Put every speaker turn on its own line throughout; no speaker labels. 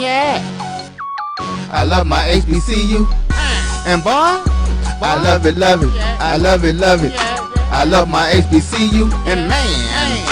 Yeah. I love my HBCU. And boy, I love it, love it. I love it, love it. I love my HBCU. And man,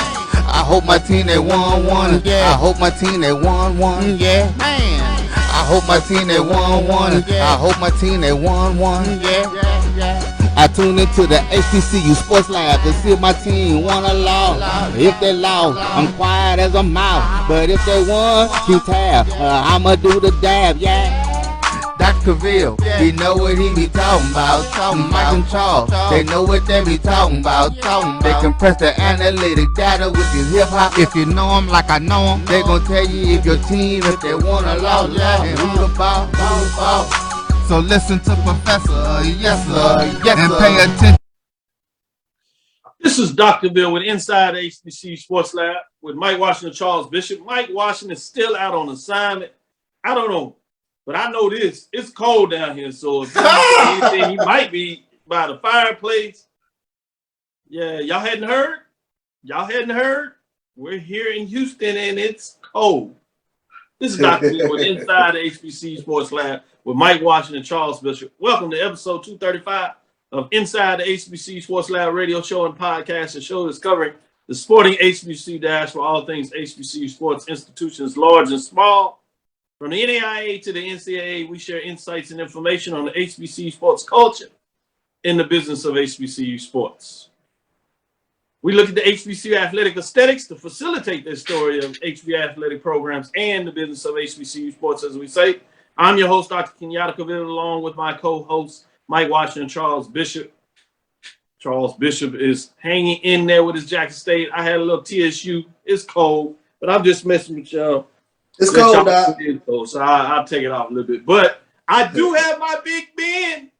I hope my team they won. I hope my team they won. Yeah. Man, I hope my team they won. I hope my team they won. Yeah. I tune into the HBCU Sports Lab to see if my team won or lost. If they lost, I'm quiet as a mouse. But if they won, keep tab. I'ma do the dab, yeah. Dr. Cavil, he know what he be talking about. Mike and Charles, they know what they be talking about. They compress the analytic data with your hip hop. If you know them like I know them, they gon' tell you if your team, if they won or lost, and who the ball. So listen to Professor, yes sir, and pay attention.
This is Dr. Bill with Inside the HBCU Sports Lab with Mike Washington, Charles Bishop. Mike Washington is still out on assignment. I don't know, but I know this. It's cold down here, so if anything, he might be by the fireplace. Yeah, y'all hadn't heard? Y'all hadn't heard? We're here in Houston, and it's cold. This is Dr. Bill with Inside the HBCU Sports Lab with Mike Washington, Charles Bishop. Welcome to episode 235 of Inside the HBCU Sports Lab radio show and podcast, a show that's covering the sporting HBCU dash for all things HBCU sports institutions, large and small. From the NAIA to the NCAA, we share insights and information on the HBCU sports culture in the business of HBCU sports. We look at the HBCU athletic aesthetics to facilitate this story of HB athletic programs and the business of HBCU sports, as we say. I'm your host, Dr. Kenyatta Cavil, along with my co-host, Mike Washington, Charles Bishop. Charles Bishop is hanging in there with his Jackson State. I had a little TSU. It's cold, but I'm just messing with y'all.
It's cold, Doc.
So I'll take it off a little bit. But I do have my big Ben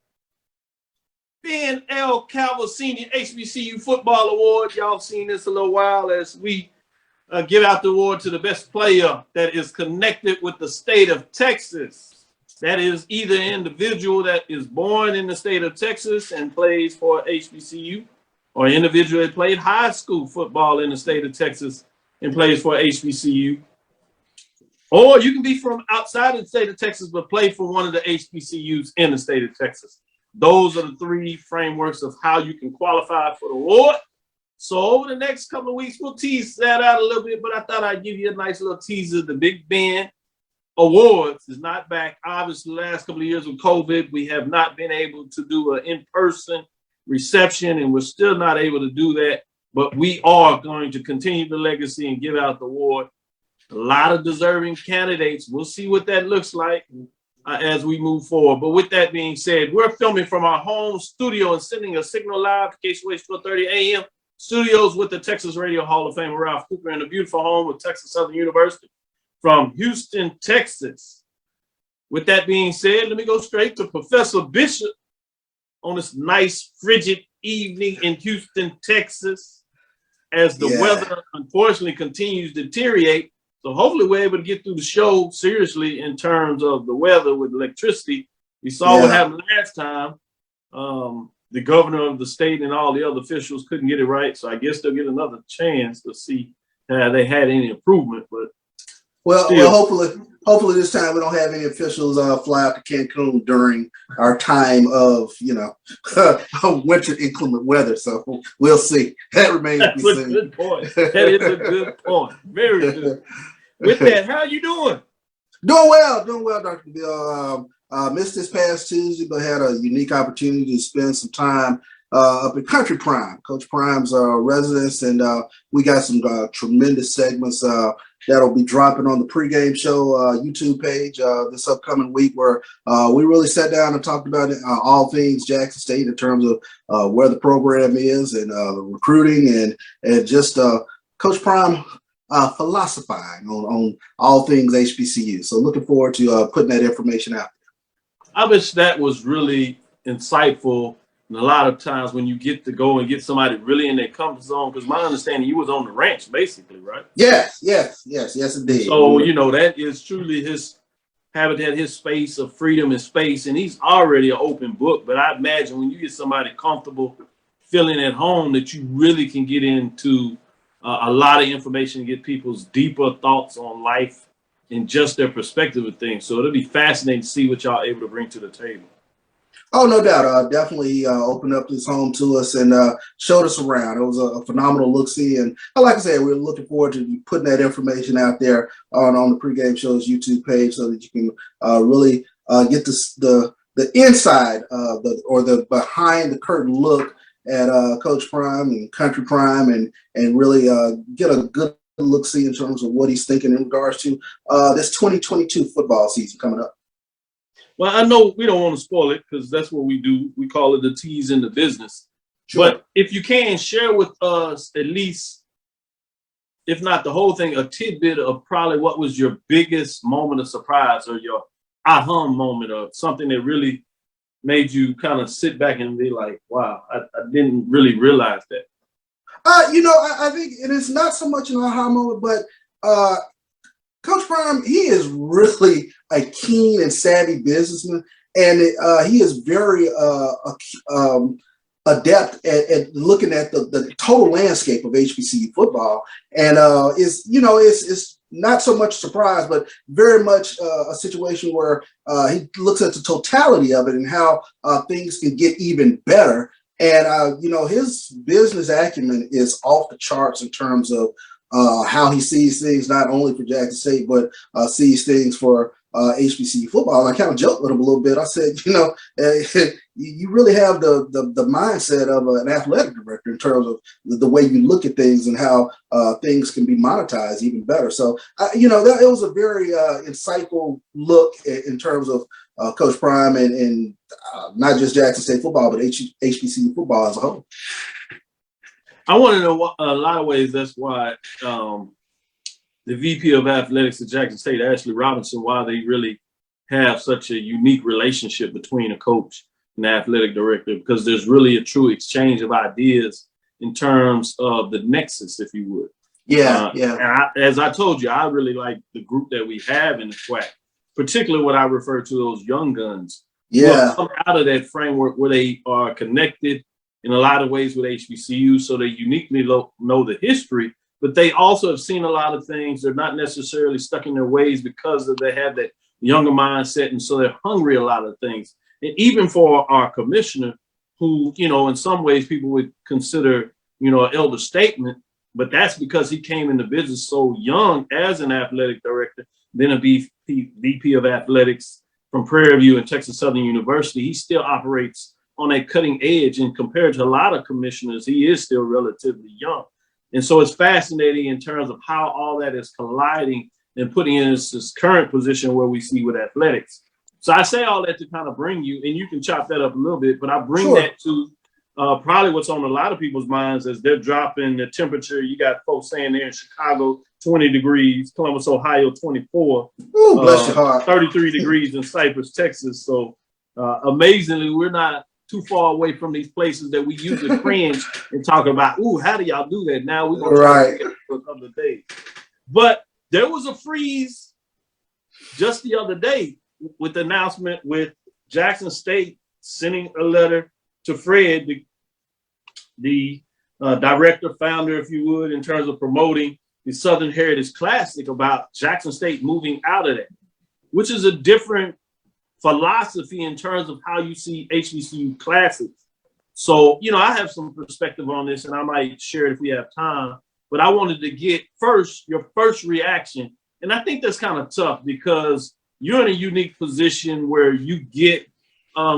L. Cavil Senior HBCU Football Award. Y'all seen this a little while as we give out the award to the best player that is connected with the state of Texas. That is either an individual that is born in the state of Texas and plays for HBCU, or an individual that played high school football in the state of Texas and plays for HBCU. Or you can be from outside of the state of Texas but play for one of the HBCUs in the state of Texas. Those are the three frameworks of how you can qualify for the award. So over the next couple of weeks, we'll tease that out a little bit, but I thought I'd give you a nice little teaser. The Big Ben Awards is not back. Obviously, the last couple of years with COVID, we have not been able to do an in-person reception, and we're still not able to do that. But we are going to continue the legacy and give out the award. A lot of deserving candidates. We'll see what that looks like as we move forward. But with that being said, we're filming from our home studio and sending a signal live to KSWH 1230 AM studios with the Texas Radio Hall of Famer Ralph Cooper in the beautiful home of Texas Southern University from Houston, Texas. With that being said, let me go straight to Professor Bishop on this nice frigid evening in Houston, Texas, as the weather unfortunately continues to deteriorate. So hopefully we're able to get through the show seriously in terms of the weather with electricity. We saw what happened last time. The governor of the state and all the other officials couldn't get it right. So I guess they'll get another chance to see if they had any improvement. But
well, hopefully this time we don't have any officials fly out to Cancun during our time of, winter inclement weather. So we'll see. That remains to be seen.
That's a good point. That is a good point. Very good. With that, how are you doing?
Doing well, Dr. Bill. Missed this past Tuesday, but had a unique opportunity to spend some time up at Country Prime, Coach Prime's residence, and we got some tremendous segments that'll be dropping on the pregame show YouTube page this upcoming week, where we really sat down and talked about all things Jackson State in terms of where the program is and the recruiting and just Coach Prime philosophizing on all things HBCU. So looking forward to putting that information out.
I wish that was really insightful. And a lot of times when you get to go and get somebody really in their comfort zone, because my understanding, you was on the ranch basically, right?
Yes, indeed.
So, that is truly his habitat, his space of freedom and space. And he's already an open book. But I imagine when you get somebody comfortable feeling at home, that you really can get into a lot of information and get people's deeper thoughts on life and just their perspective of things. So it'll be fascinating to see what y'all are able to bring to the table.
Oh, no doubt. Definitely opened up this home to us and showed us around. It was a phenomenal look-see. And like I said, we're looking forward to putting that information out there on the Pregame Show's YouTube page so that you can really get the inside or the behind the curtain look at Coach Prime and Country Prime and really get a good look-see in terms of what he's thinking in regards to this 2022 football season coming up.
Well, I know we don't want to spoil it because that's what we do. We call it the tease in the business. Sure. But if you can, share with us at least, if not the whole thing, a tidbit of probably what was your biggest moment of surprise or your aha moment or something that really made you kind of sit back and be like, wow, I didn't really realize that.
I think it is not so much an aha moment, but Coach Prime, he is really a keen and savvy businessman, and he is very adept at looking at the total landscape of HBCU football, and it's not so much surprise, but very much a situation where he looks at the totality of it and how things can get even better. And his business acumen is off the charts in terms of how he sees things, not only for Jackson State, but sees things for HBCU football. And I kind of joked with him a little bit. I said, you really have the mindset of an athletic director in terms of the way you look at things and how things can be monetized even better. So, it was a very insightful look in terms of Coach Prime and not just Jackson State football, but HBCU football as a whole.
I want to know a lot of ways. That's why the VP of Athletics at Jackson State, Ashley Robinson, why they really have such a unique relationship between a coach and the athletic director, because there's really a true exchange of ideas in terms of the nexus, if you would.
Yeah.
And as I told you, I really like the group that we have in the SWAC, particularly what I refer to those young guns.
Yeah.
Come out of that framework where they are connected in a lot of ways with HBCU, so they uniquely know the history, but they also have seen a lot of things. They're not necessarily stuck in their ways because they have that younger mindset, and so they're hungry a lot of things. And even for our commissioner, who, in some ways people would consider, an elder statesman, but that's because he came into business so young as an athletic director, then a VP of athletics from Prairie View and Texas Southern University. He still operates on a cutting edge, and compared to a lot of commissioners, he is still relatively young. And so it's fascinating in terms of how all that is colliding and putting in this current position where we see with athletics. So I say all that to kind of bring you, and you can chop that up a little bit, but I bring that to probably what's on a lot of people's minds as they're dropping the temperature. You got folks saying there in Chicago, 20 degrees, Columbus, Ohio, 24.
Ooh, bless your heart.
33 degrees in Cypress, Texas. So amazingly, we're not too far away from these places that we usually cringe and talk about, ooh, how do y'all do that? Now we're going to try to for a couple of days. But there was a freeze just the other day with the announcement with Jackson State sending a letter to Fred, the director, founder, if you would, in terms of promoting the Southern Heritage Classic, about Jackson State moving out of that, which is a different philosophy in terms of how you see HBCU classics. So, I have some perspective on this, and I might share it if we have time, but I wanted to get your first reaction. And I think that's kind of tough because you're in a unique position where you get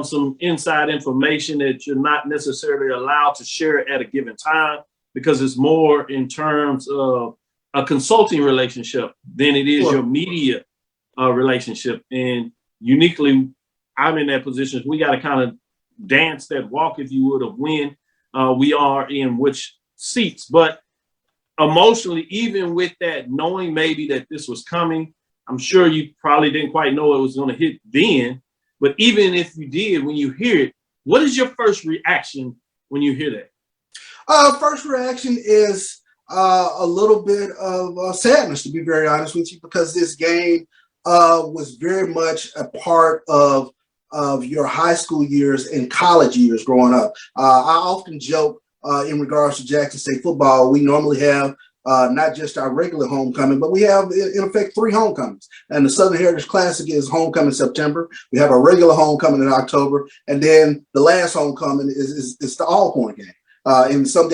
some inside information that you're not necessarily allowed to share at a given time, because it's more in terms of a consulting relationship than it is your media relationship. And uniquely, I'm in that position. We got to kind of dance that walk, if you would, of when we are in which seats. But emotionally, even with that, knowing maybe that this was coming, I'm sure you probably didn't quite know it was going to hit then. But even if you did, when you hear it, what is your first reaction when you hear that?
First reaction is a little bit of sadness, to be very honest with you, because this game was very much a part of your high school years and college years growing up. I often joke in regards to Jackson State football, we normally have not just our regular homecoming, but we have in effect 3 homecomings. And the Southern Heritage Classic is homecoming September. We have a regular homecoming in October, and then the last homecoming is the All-Point game. And some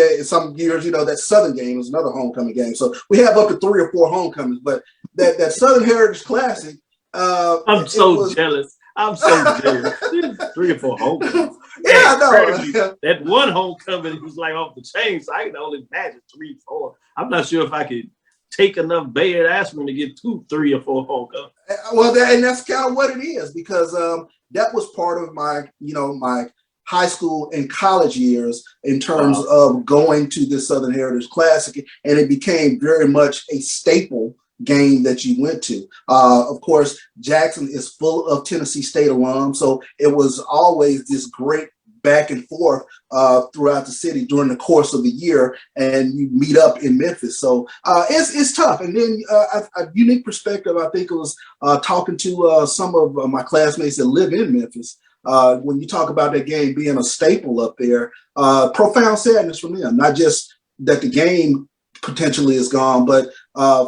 years, you know, that Southern game is another homecoming game. So we have up to 3 or 4 homecomings. But that Southern Heritage Classic,
I'm so jealous. I'm so jealous. 3 or 4 homecomings.
Yeah, no.
That one homecoming was like off the chain, so I can only imagine 3, 4. I'm not sure if I could take enough Bayard aspirin to get 2, 3, or 4 homecomings.
Well, and that's kind of what it is, because that was part of my, you know, my high school and college years in terms of going to the Southern Heritage Classic, and it became very much a staple game that you went to. Of course, Jackson is full of Tennessee State alums, so it was always this great back and forth throughout the city during the course of the year, and you meet up in Memphis. So it's tough. And then a unique perspective, I think, it was talking to some of my classmates that live in Memphis. When you talk about that game being a staple up there, profound sadness from them, not just that the game potentially is gone, but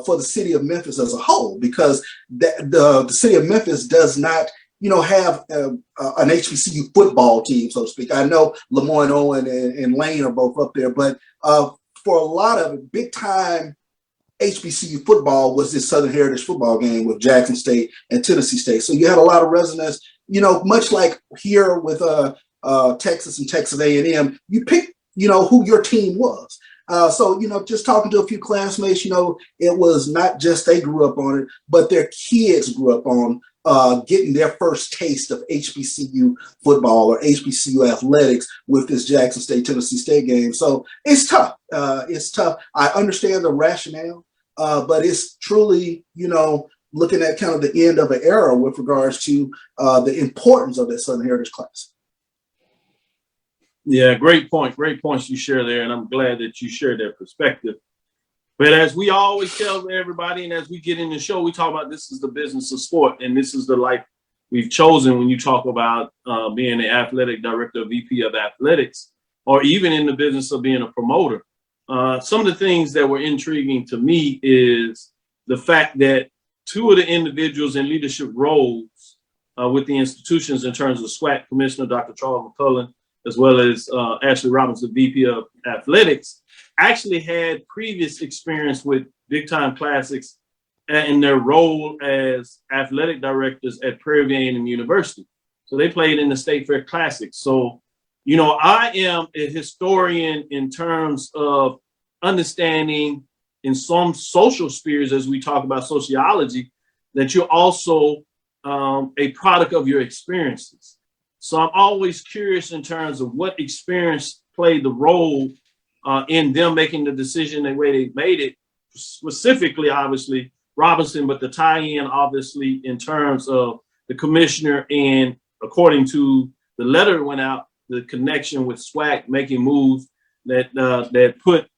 for the city of Memphis as a whole, because the city of Memphis does not, you know, have an HBCU football team, so to speak. I know Lemoyne Owen and Lane are both up there, but for a lot of it, big time HBCU football was this Southern Heritage football game with Jackson State and Tennessee State. So you had a lot of resonance, you know, much like here with Texas and Texas A&M, you pick, you know, who your team was. So, you know, just talking to a few classmates, you know, it was not just they grew up on it, but their kids grew up on getting their first taste of HBCU football or HBCU athletics with this Jackson State, Tennessee State game. So it's tough. It's tough. I understand the rationale, but it's truly, you know, looking at kind of the end of an era with regards to the importance of that Southern Heritage Classic.
Yeah, great point. Great points you share there, and I'm glad that you shared that perspective. But as we always tell everybody, and as we get in the show, we talk about this is the business of sport, and this is the life we've chosen when you talk about being the athletic director, VP of athletics, or even in the business of being a promoter. Some of the things that were intriguing to me is the fact that 2 of the individuals in leadership roles with the institutions in terms of SWAC Commissioner, Dr. Charles McCullen, as well as Ashley Robinson, VP of Athletics, actually had previous experience with big time classics in their role as athletic directors at Prairie View A&M University. So they played in the State Fair Classic. So, you know, I am a historian in terms of understanding in some social spheres, as we talk about sociology, that you're also a product of your experiences. So I'm always curious in terms of what experience played the role in them making the decision the way they made it, specifically, obviously, Robinson, but the tie-in, obviously, in terms of the commissioner and, according to the letter that went out, the connection with SWAC making moves that put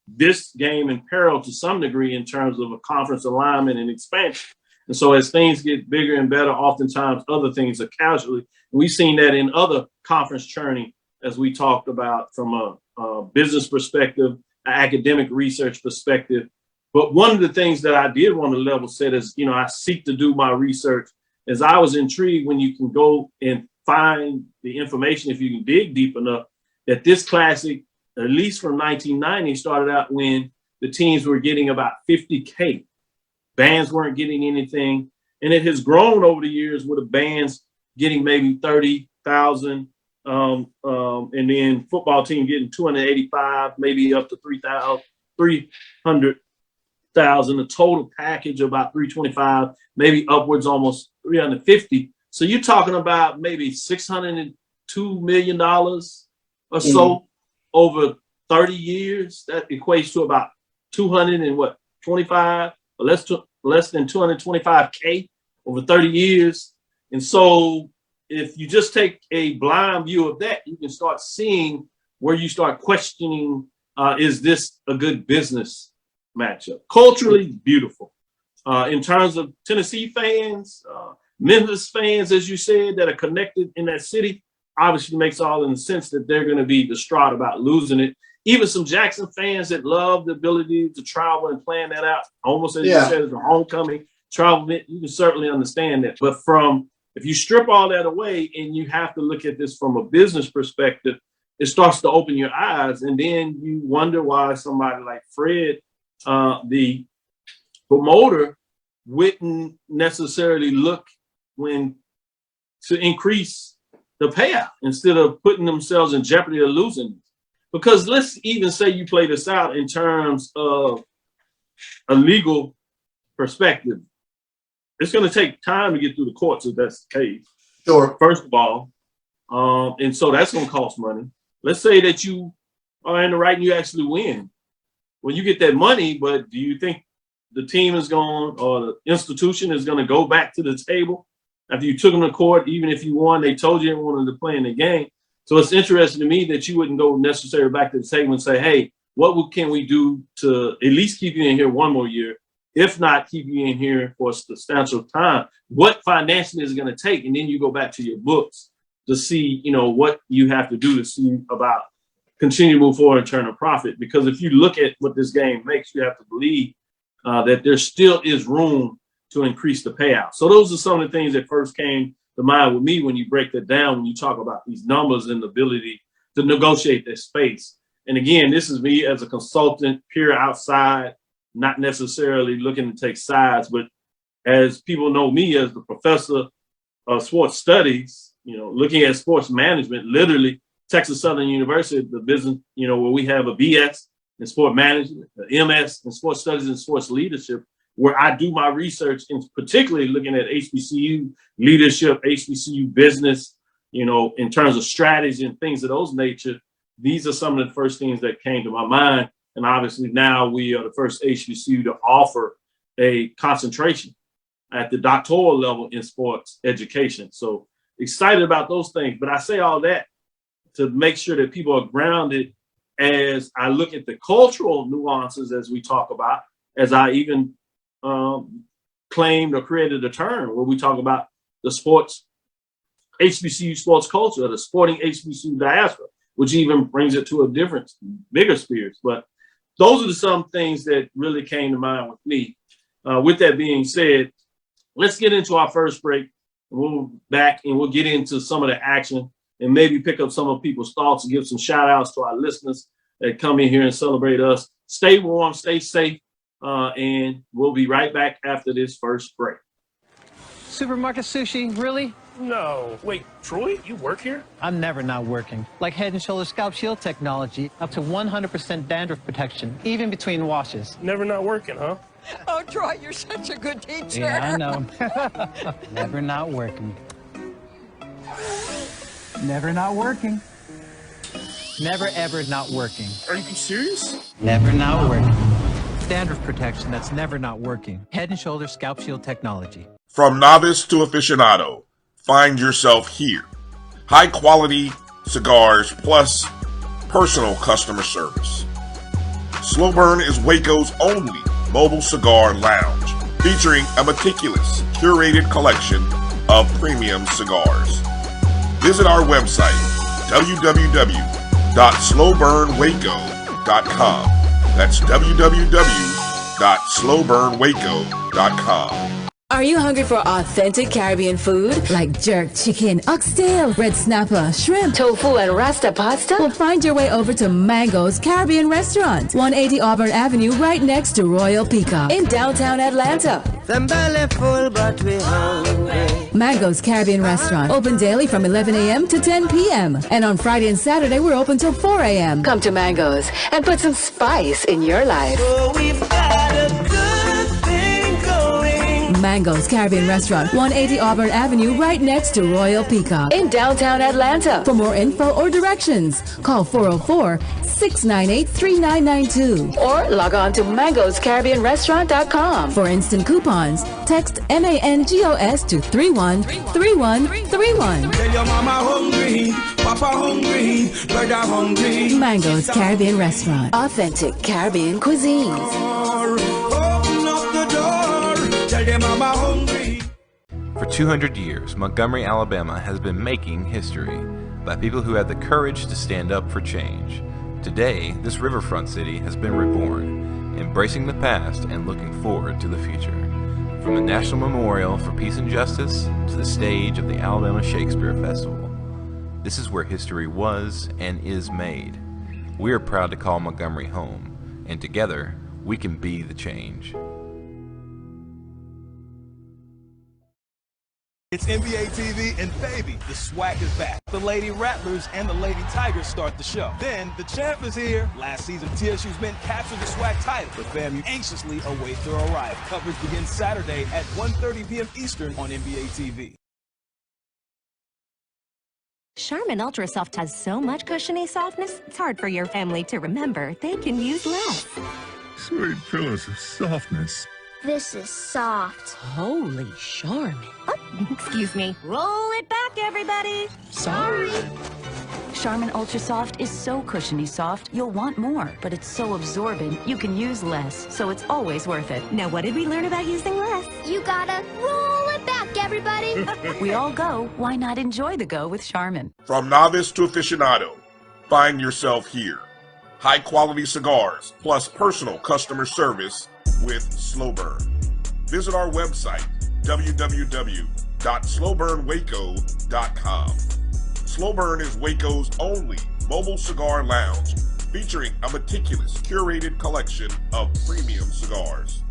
this game in peril to some degree in terms of a conference alignment and expansion. And so as things get bigger and better, oftentimes other things are casualty. We've seen that in other conference churning, as we talked about from a business perspective, an academic research perspective. But one of the things that I did want to level set is, you know, I seek to do my research, as I was intrigued when you can go and find the information, if you can dig deep enough, that this classic, at least from 1990, started out when the teams were getting about 50K. Bands weren't getting anything. And it has grown over the years with the bands getting maybe 30,000, and then football team getting 285, maybe up to 300,000, a total package of about 325, maybe upwards almost 350. So you're talking about maybe $602 million or so over 30 years. That equates to about 225 or less than 225K over 30 years. And so if you just take a blind view of that, you can start seeing where you start questioning, is this a good business matchup? Culturally beautiful. In terms of Tennessee fans, Memphis fans, as you said, that are connected in that city, obviously makes all in the sense that they're going to be distraught about losing it, even some Jackson fans that love the ability to travel and plan that out, almost as you said, as a homecoming travel event, you can certainly understand that. But if you strip all that away and you have to look at this from a business perspective, it starts to open your eyes. And then you wonder why somebody like Fred, the promoter, wouldn't necessarily look to increase the payout instead of putting themselves in jeopardy of losing. Because let's even say you play this out in terms of a legal perspective. It's going to take time to get through the courts if that's the case.
Sure.
First of all. And so that's going to cost money. Let's say that you are in the right and you actually win. Well, you get that money, but do you think the team is going, or the institution is going to go back to the table after you took them to court? Even if you won, they told you they wanted to play in the game. So it's interesting to me that you wouldn't go necessarily back to the table and say, hey, what can we do to at least keep you in here one more year? If not, keep you in here for a substantial time. What financially is it going to take? And then you go back to your books to see, what you have to do to see about continue to move forward and turn a profit. Because if you look at what this game makes, you have to believe that there still is room to increase the payout. So those are some of the things that first came to mind with me when you break that down, when you talk about these numbers and the ability to negotiate that space. And again, this is me as a consultant, peer outside, not necessarily looking to take sides, but as people know me as the professor of sports studies, looking at sports management, literally Texas Southern University, the business, where we have a BS in sport management, an MS in sports studies and sports leadership, where I do my research, and particularly looking at HBCU leadership, HBCU business, in terms of strategy and things of those nature. These are some of the first things that came to my mind. And obviously now we are the first HBCU to offer a concentration at the doctoral level in sports education. So excited about those things. But I say all that to make sure that people are grounded as I look at the cultural nuances as we talk about, as I even claimed or created a term where we talk about the sports, HBCU sports culture, or the sporting HBCU diaspora, which even brings it to a different, bigger spheres. But those are some things that really came to mind with me. With that being said, let's get into our first break. We'll be back and we'll get into some of the action and maybe pick up some of people's thoughts and give some shout outs to our listeners that come in here and celebrate us. Stay warm, stay safe, and we'll be right back after this first break.
Supermarket sushi, really?
No. Wait, Troy, you work here?
I'm never not working. Like Head & Shoulders Scalp Shield technology, up to 100% dandruff protection, even between washes.
Never not working, huh?
Oh, Troy, you're such a good teacher.
Yeah, I know. Never not working. Never not working. Never ever not working.
Are you serious?
Never not working. Dandruff protection that's never not working. Head & Shoulders Scalp Shield technology.
From novice to aficionado, find yourself here. High quality cigars plus personal customer service. Slow Burn is Waco's only mobile cigar lounge, featuring a meticulous, curated collection of premium cigars. Visit our website, www.slowburnwaco.com. That's www.slowburnwaco.com.
Are you hungry for authentic Caribbean food like jerk chicken, oxtail, red snapper, shrimp, tofu, and rasta pasta? Well, find your way over to Mango's Caribbean Restaurant, 180 Auburn Avenue, right next to Royal Peacock in downtown Atlanta.
Them belly full, but we hungry.
Mango's Caribbean Restaurant, open daily from 11 a.m. to 10 p.m. And on Friday and Saturday, we're open till 4 a.m. Come to Mango's and put some spice in your life.
Oh, we've got a good thing going.
Mango's Caribbean Restaurant, 180 Auburn Avenue, right next to Royal Peacock in downtown Atlanta. For more info or directions, call 404-698-3992 or log on to mangoscaribbeanrestaurant.com. For instant coupons, text MANGOS to 313131.
Tell your mama hungry, papa hungry, brother hungry.
Mango's Caribbean Restaurant, authentic Caribbean cuisines.
Open up the door, tell your mama hungry.
For 200 years, Montgomery, Alabama has been making history by people who had the courage to stand up for change. Today, this riverfront city has been reborn, embracing the past and looking forward to the future. From the National Memorial for Peace and Justice to the stage of the Alabama Shakespeare Festival, this is where history was and is made. We are proud to call Montgomery home, and together, we can be the change.
It's NBA TV, and baby, the swag is back. The Lady Rattlers and the Lady Tigers start the show. Then the champ is here. Last season, TSU's men captured the swag title, but FAMU anxiously awaits their arrival. Coverage begins Saturday at 1:30 p.m. Eastern on NBA TV.
Charmin Ultra Soft has so much cushiony softness, it's hard for your family to remember. They can use less.
Sweet pillows of softness.
This is soft.
Holy Charmin. Oh, excuse me. Roll it back, everybody. Sorry.
Charmin Ultra Soft is so cushiony soft, you'll want more. But it's so absorbent, you can use less. So it's always worth it.
Now, what did we learn about using less?
You gotta roll it back, everybody.
We all go. Why not enjoy the go with Charmin?
From novice to aficionado, find yourself here. High quality cigars plus personal customer service with Slow Burn. Visit our website, www.slowburnwaco.com. Slow Burn is Waco's only mobile cigar lounge featuring a meticulous, curated collection of premium cigars.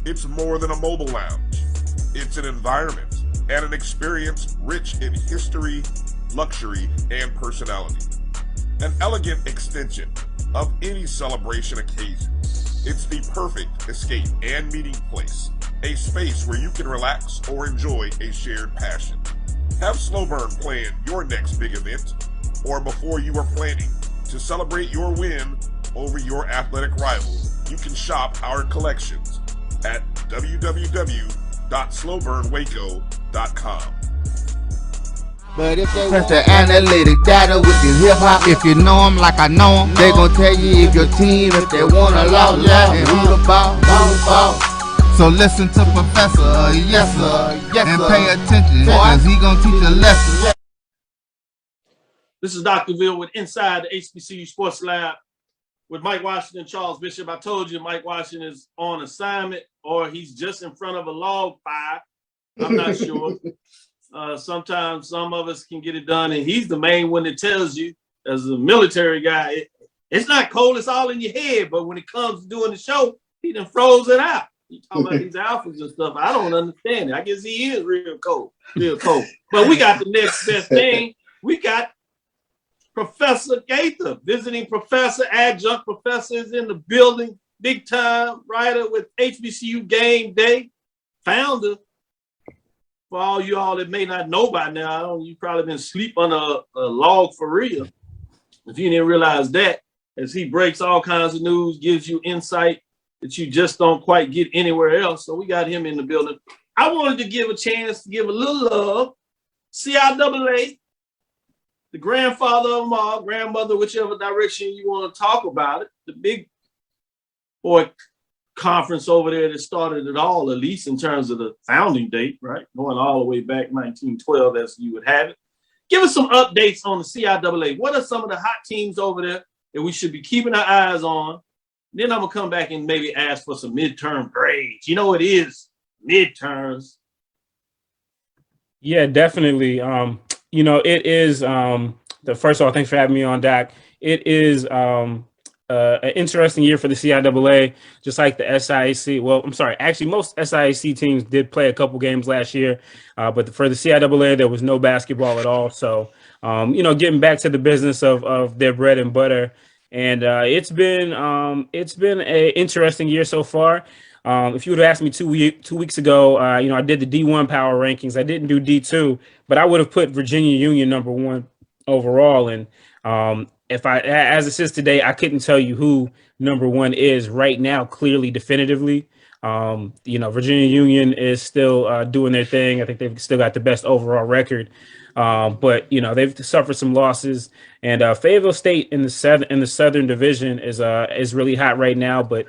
It's more than a mobile lounge. It's an environment and an experience rich in history, luxury, and personality. An elegant extension of any celebration occasion. It's the perfect escape and meeting place, a space where you can relax or enjoy a shared passion. Have Slow Burn plan your next big event, or before you are planning to celebrate your win over your athletic rival, you can shop our collections at www.slowburnwaco.com.
But if they press the analytic data with the hip hop, if you know them like I know them, they gon' tell you if your team, if they wanna loud and who the ball. So listen to Professor, yes sir, and pay attention, cause he gon' teach a lesson.
This is Dr. Cavil with Inside the HBCU Sports Lab with Mike Washington and Charles Bishop. I told you Mike Washington is on assignment, or he's just in front of a log fire. I'm not sure. Sometimes some of us can get it done, and he's the main one that tells you, as a military guy, it's not cold, it's all in your head. But when it comes to doing the show, he done froze it out. He talking about these alphas and stuff. I don't understand it. I guess he is real cold, real cold. But we got the next best thing. We got Professor Gaither, visiting professor, adjunct professor is in the building, big time writer with HBCU Gameday, founder. For all you all that may not know by now, you probably been asleep on a log for real. If you didn't realize that, as he breaks all kinds of news, gives you insight that you just don't quite get anywhere else. So we got him in the building. I wanted to give a chance to give a little love. CIAA, the grandfather of them all, grandmother, whichever direction you want to talk about it, the big boy conference over there that started it all, at least in terms of the founding date, right? Going all the way back 1912, as you would have it. Give us some updates on the CIAA. What are some of the hot teams over there that we should be keeping our eyes on? Then I'm going to come back and maybe ask for some midterm grades. You know, it is midterms.
Yeah, definitely. It is first of all, thanks for having me on, Dak. It is an interesting year for the CIAA, just like the SIAC. Well, I'm sorry, actually, most SIAC teams did play a couple games last year, but for the CIAA, there was no basketball at all. So, getting back to the business of their bread and butter, and it's been an interesting year so far. If you would have asked me 2 weeks ago, I did the D1 power rankings. I didn't do D2, but I would have put Virginia Union #1 overall. And if as it says today, I couldn't tell you who #1 is right now, clearly, definitively. Virginia Union is still doing their thing. I think they've still got the best overall record. But they've suffered some losses, and Fayetteville State in the Southern Division is really hot right now. But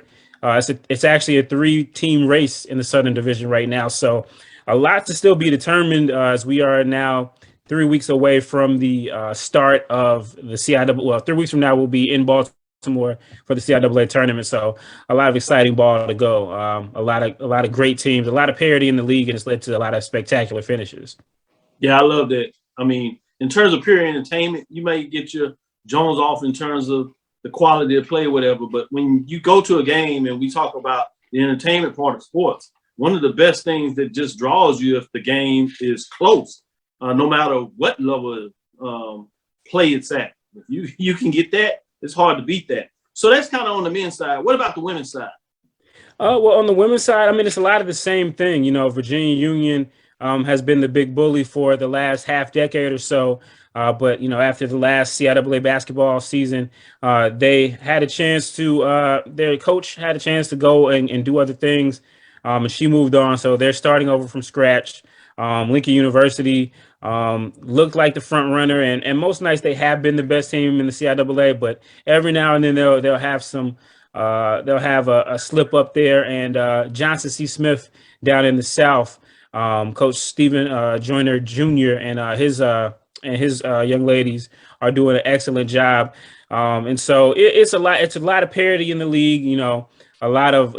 it's actually a 3-team race in the Southern Division right now. So a lot to still be determined as we are now 3 weeks away from the start of the CIAA. Well, 3 weeks from now, we'll be in Baltimore for the CIAA tournament. So a lot of exciting ball to go. A lot of great teams, a lot of parity in the league, and it's led to a lot of spectacular finishes.
Yeah, I love that. I mean, in terms of pure entertainment, you may get your Jones off in terms of the quality of play or whatever. But when you go to a game and we talk about the entertainment part of sports, one of the best things that just draws you if the game is close, no matter what level of play it's at. If you can get that, it's hard to beat that. So that's kind of on the men's side. What about the women's side?
Well, on the women's side, I mean, it's a lot of the same thing. You know, Virginia Union has been the big bully for the last half decade or so. But, you know, after the last CIAA basketball season, they had a chance to their coach had a chance to go and do other things. And she moved on. So they're starting over from scratch. Lincoln University looked like the front runner, and most nights they have been the best team in the CIAA. But every now and then they'll have some they'll have a slip up there. And Johnson C. Smith down in the South, Coach Steven Gaither Jr. and his young ladies are doing an excellent job. And so it's a lot of parity in the league. You know, a lot of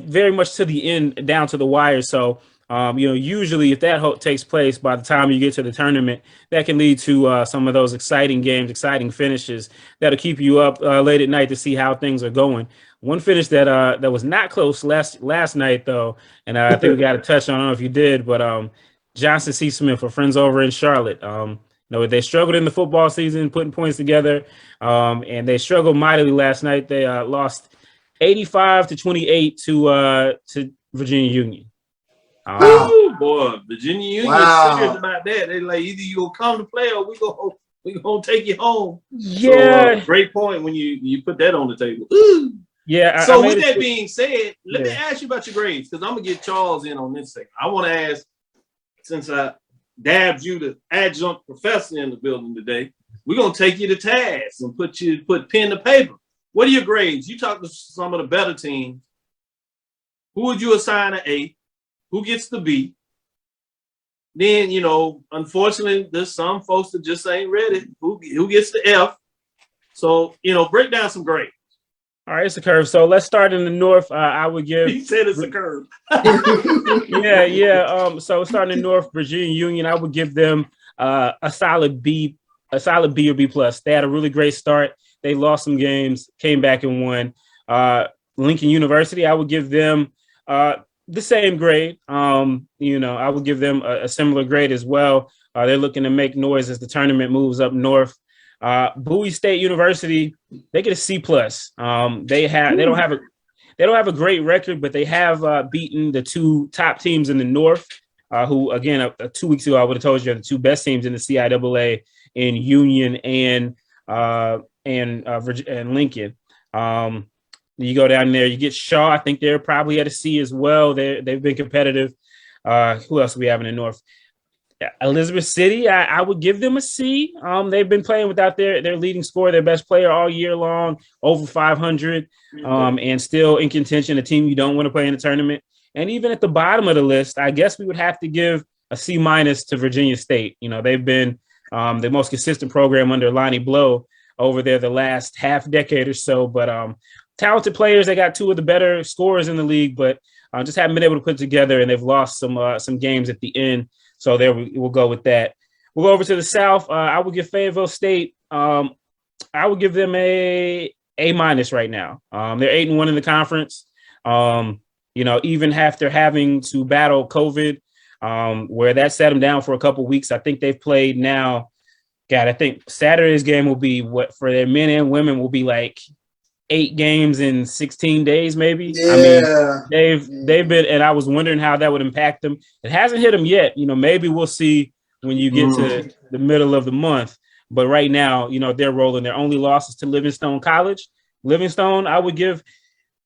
very much to the end, down to the wire. So. Usually if that takes place by the time you get to the tournament, that can lead to some of those exciting games, exciting finishes that'll keep you up late at night to see how things are going. One finish that was not close last night, though, and I think we got to touch on, I don't know if you did, but Johnson C. Smith, our friends over in Charlotte, they struggled in the football season, putting points together, and they struggled mightily last night. They lost 85-28 to Virginia Union.
Oh boy, Virginia Union is serious about that. They like either you gonna come to play or we gonna take you home.
Yeah,
so, great point when you put that on the table.
Yeah.
So with that being said, let me ask you about your grades because I'm gonna get Charles in on this thing. I want to ask, since I dabbed you the adjunct professor in the building today, we're gonna take you to task and put pen to paper. What are your grades? You talk to some of the better teams. Who would you assign an A? Who gets the B? Then, unfortunately, there's some folks that just ain't ready. Who gets the F? So, break down some grades.
All right, it's a curve. So let's start in the North. I would give.
He said it's a curve.
Yeah. So starting in North, Virginia Union, I would give them a solid B or B plus. They had a really great start. They lost some games, came back and won. Lincoln University, I would give them the same grade. I would give them a similar grade as well. They're looking to make noise as the tournament moves up north. Bowie State University, they get a C plus. They don't have a great record, but they have beaten the two top teams in the North, who again 2 weeks ago I would have told you are the two best teams in the CIAA in Union and Lincoln. You go down there, you get Shaw. I think they're probably at a C as well. They've been competitive. Who else do we have in the North? Elizabeth City, I would give them a C. They've been playing without their leading scorer, their best player all year long, over 500, and still in contention, a team you don't want to play in the tournament. And even at the bottom of the list, I guess we would have to give a C minus to Virginia State. They've been the most consistent program under Lonnie Blow over there the last half decade or so, but talented players. They got two of the better scorers in the league, but just haven't been able to put it together, and they've lost some games at the end. So there we'll go with that. We'll go over to the South. I would give Fayetteville State. I would give them a minus right now. They're 8-1 in the conference. Even after having to battle COVID, where that set them down for a couple weeks. I think they've played now. God, I think Saturday's game will be what for their men and women will be like 8 games in 16 days, maybe.
Yeah.
I mean, they've been, and I was wondering how that would impact them. It hasn't hit them yet. Maybe we'll see when you get to the middle of the month. But right now, they're rolling. Their only losses to Livingstone College. Livingstone, I would give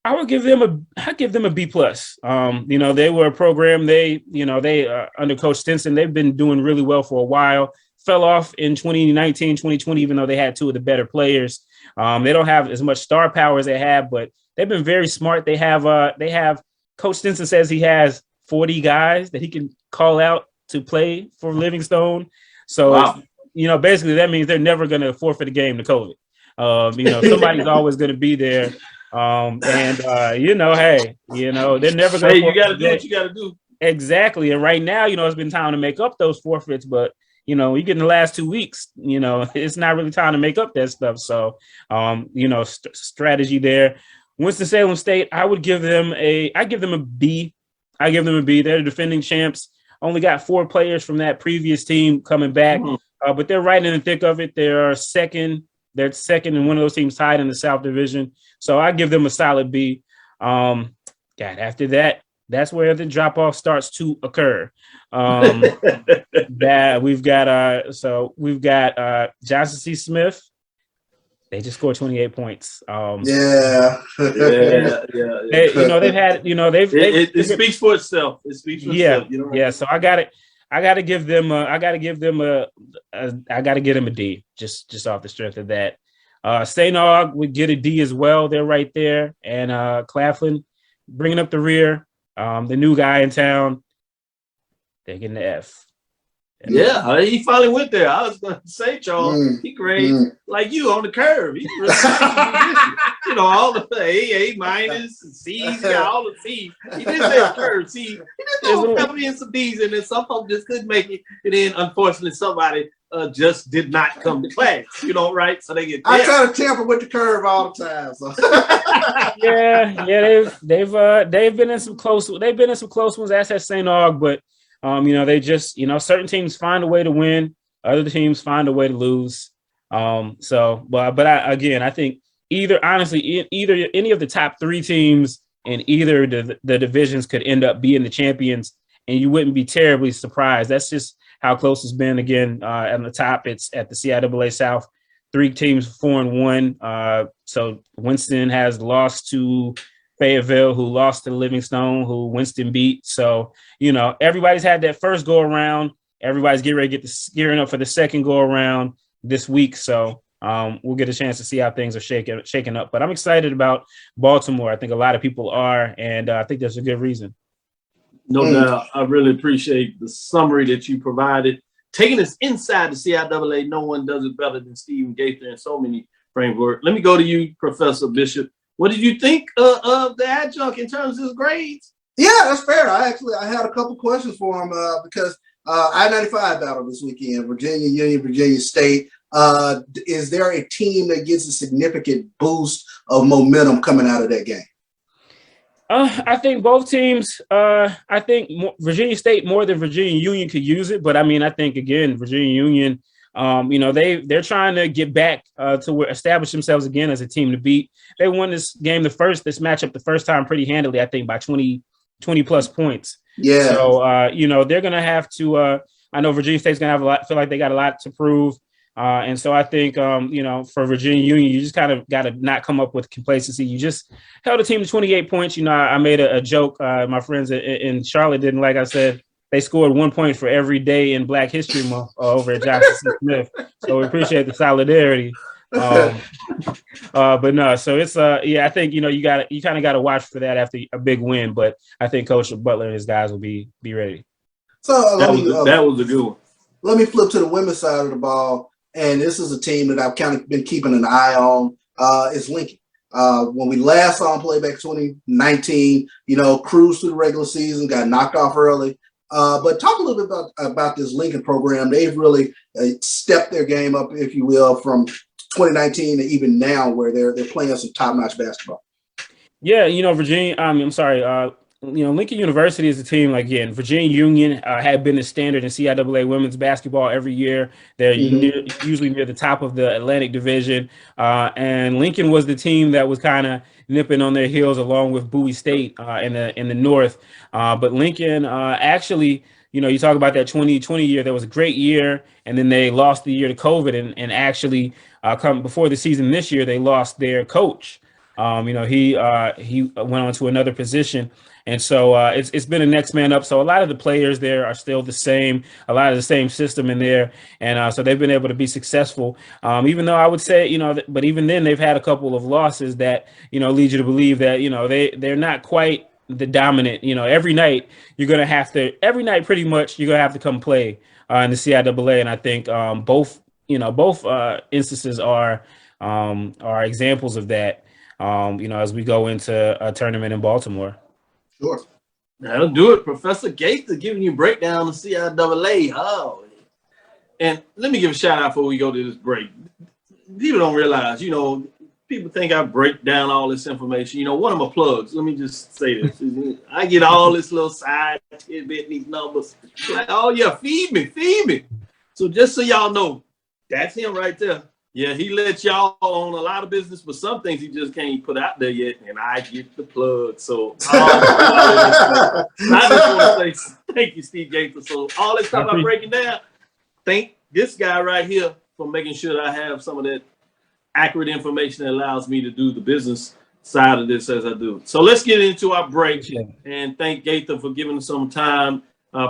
them a B plus. They were a program. They under Coach Stinson, they've been doing really well for a while. Fell off in 2019, 2020, even though they had two of the better players. They don't have as much star power as they have, but they've been very smart. They have Coach Stinson says he has 40 guys that he can call out to play for Livingstone. So,
Wow.
Basically that means they're never going to forfeit the game to COVID. Somebody's always going to be there. Hey, they're never going to.
Hey, you got to do what you got to do.
Exactly. And right now, it's been time to make up those forfeits, but you get in the last 2 weeks, it's not really time to make up that stuff. So, strategy there. Winston-Salem State, I give them a B. They're the defending champs. Only got 4 players from that previous team coming back, but they're right in the thick of it. They're second, and one of those teams tied in the South Division. So I give them a solid B. After that, that's where the drop-off starts to occur. That we've got Johnson C. Smith. They just scored 28 points.
They've had, it speaks for itself. It speaks for itself.
So I gotta give them a D just off the strength of that. St. Aug would get a D as well. They're right there. And Claflin bringing up the rear. The new guy in town, they're getting the F.
Yeah, he finally went there. I was going to say, Charles, he great like you on the curve. He really all the A minus, C's, all the C's. He did say a curve. See, he did throw a couple in some D's, and then some folks just couldn't make it. And then, unfortunately, somebody just did not come to class. Right? So they get.
I try to tamper with the curve all the time. So.
They've been in some close. They've been in some close ones. As at St. Aug, but. They just, certain teams find a way to win, other teams find a way to lose. I think either any of the top 3 teams in either the divisions could end up being the champions, and you wouldn't be terribly surprised. That's just how close it's been. Again, at the top, it's at the CIAA South, 3 teams, 4-1. So Winston has lost to Fayetteville, who lost to Livingstone, who Winston beat. So, everybody's had that first go around. Everybody's gearing up for the second go around this week. So we'll get a chance to see how things are shaking up. But I'm excited about Baltimore. I think a lot of people are, and I think there's a good reason.
No doubt. I really appreciate the summary that you provided. Taking us inside the CIAA, no one does it better than Steven Gaither in so many frameworks. Let me go to you, Professor Bishop. What did you think of the adjunct in terms of his grades?
Yeah, that's fair. I had a couple questions for him because I-95 battle this weekend, Virginia Union, Virginia State. Is there a team that gets a significant boost of momentum coming out of that game?
I think both teams. I think Virginia State more than Virginia Union could use it, but I think again, Virginia Union. They're trying to get back to establish themselves again as a team to beat. They won this matchup the first time pretty handily, I think by 20 plus points. Yeah. So, they're going to have to, I know Virginia State's going to feel like they got a lot to prove. And so I think, for Virginia Union, you just kind of got to not come up with complacency. You just held a team to 28 points. I made a joke. My friends in Charlotte didn't like. I said, they scored 1 point for every day in Black History Month over at Johnson Smith. So we appreciate the solidarity. But no, so it's I think you kind of got to watch for that after a big win. But I think Coach Butler and his guys will be ready.
So
that was a good one.
Let me flip to the women's side of the ball, and this is a team that I've kind of been keeping an eye on. It's Lincoln. When we last saw them play back 2019, cruised through the regular season, got knocked off early. But talk a little bit about this Lincoln program. They've really stepped their game up, if you will, from 2019 to even now, where they're playing some top-notch basketball.
Yeah, Lincoln University is a team. Again, Virginia Union had been the standard in CIAA women's basketball every year. They're usually near the top of the Atlantic Division, and Lincoln was the team that was kind of nipping on their heels along with Bowie State in the North. But Lincoln actually, you talk about that 2020 year, that was a great year, and then they lost the year to COVID, and actually come before the season this year, they lost their coach. He went on to another position. And so it's been a next man up. So a lot of the players there are still the same, a lot of the same system in there. And so they've been able to be successful, even though I would say, but even then they've had a couple of losses that, lead you to believe that, they're not quite the dominant. Every night pretty much you're gonna have to come play in the CIAA, and I think both instances are examples of that. As we go into a tournament in Baltimore.
Sure.
That'll do it. Professor Gaither giving you a breakdown of CIAA. Oh, and let me give a shout out before we go to this break. People don't realize, people think I break down all this information. One of my plugs, let me just say this. I get all this little side tidbit, these numbers. Like, oh, yeah, feed me. So just so y'all know, that's him right there. Yeah, he lets y'all on a lot of business, but some things he just can't put out there yet, and I get the plug. So I just want to say thank you, Steve Gaither. So all this stuff I'm breaking down, thank this guy right here for making sure that I have some of that accurate information that allows me to do the business side of this as I do. So let's get into our break, and thank Gaither for giving us some time.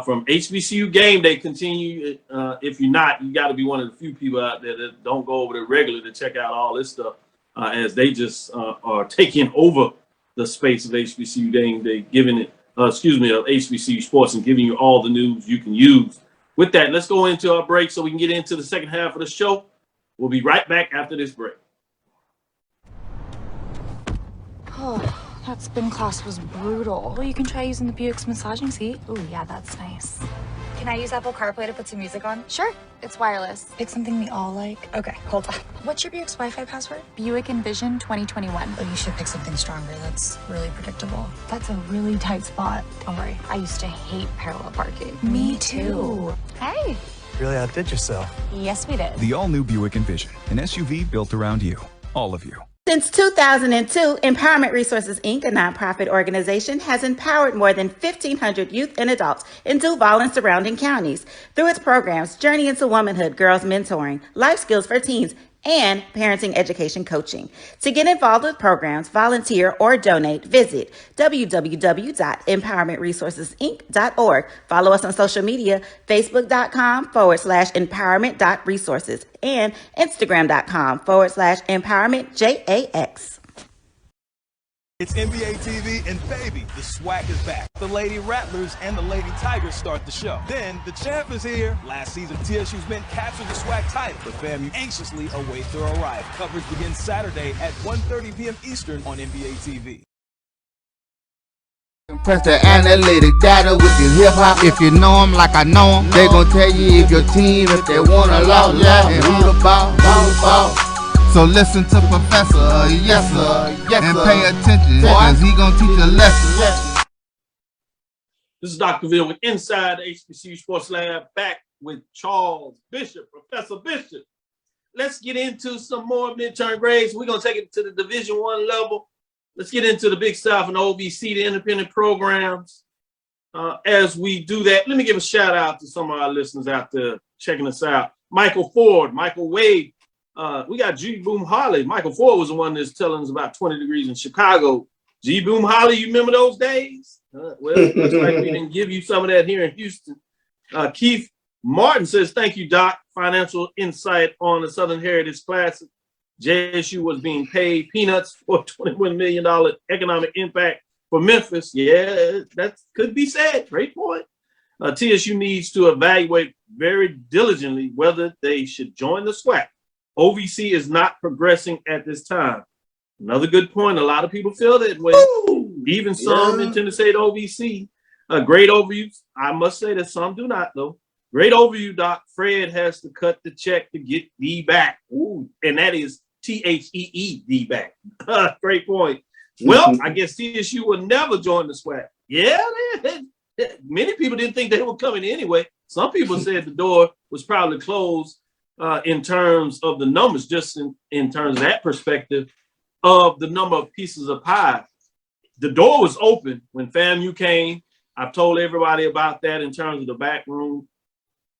From HBCU Gameday, continue. If you're not, you got to be one of the few people out there that don't go over there regularly to check out all this stuff, as they just are taking over the space of HBCU Gameday, giving it, of HBCU Sports, and giving you all the news you can use. With that, let's go into our break so we can get into the second half of the show. We'll be right back after this break.
Oh. That spin class was brutal. Well, you can try using the Buick's massaging seat. Ooh, yeah, that's nice.
Can I use Apple CarPlay to put some music on? Sure, it's wireless.
Pick something we all like.
Okay, hold on.
What's your Buick's Wi-Fi password?
Buick Envision 2021.
Oh, you should pick something stronger. That's really predictable. That's a really tight spot.
Don't worry, I used to hate parallel parking.
Me too.
Hey.
Really outdid yourself.
Yes, we did.
The all-new Buick Envision, an SUV built around you, all of you.
Since 2002, Empowerment Resources, Inc., a nonprofit organization, has empowered more than 1,500 youth and adults in Duval and surrounding counties through its programs Journey into Womanhood, Girls Mentoring, Life Skills for Teens, and Parenting Education Coaching. To get involved with programs, volunteer, or donate, visit www.empowermentresourcesinc.org. Follow us on social media, facebook.com/empowerment.resources and instagram.com/empowermentjax.
It's NBA TV, and baby, the swag is back. The Lady Rattlers and the Lady Tigers start the show. Then the champ is here. Last season, TSU's men captured the swag title, but FAMU anxiously awaits their arrival. Coverage begins Saturday at 1:30 p.m. Eastern on NBA TV.
Press the analytic data with your hip hop. If you know them like I know them, they gon' tell you if your team, if they wanna lose, and who the ball. So listen to Professor, yes sir, and pay attention, cause he gonna teach a lesson.
This is Dr. Cavil with Inside the HBCU Sports Lab, back with Charles Bishop, Professor Bishop. Let's get into some more midterm grades. We're gonna take it to the Division I level. Let's get into the Big South and OVC, the independent programs. As we do that, let me give a shout out to some of our listeners out there checking us out. Michael Ford, Michael Wade. We got G. Boom Holly. Michael Ford was the one that's telling us about 20 degrees in Chicago. G. Boom Holly, you remember those days? Well, it looks like we didn't give you some of that here in Houston. Keith Martin says, thank you, Doc. Financial insight on the Southern Heritage Classic. JSU was being paid peanuts for $21 million economic impact for Memphis. Yeah, that could be said. Great point. TSU needs to evaluate very diligently whether they should join the SWAC. OVC is not progressing at this time. Another good point. A lot of people feel that way. Even some in Tennessee OVC. Great overview. I must say that some do not, though. Great overview, Doc. Fred has to cut the check to get D back. Ooh, and that is THEED back. Great point. Well, I guess TSU will never join the SWAC. Yeah, many people didn't think they were coming anyway. Some people said the door was probably closed. In terms of the numbers, just in terms of that perspective of the number of pieces of pie. The door was open when FAMU came. I've told everybody about that in terms of the back room.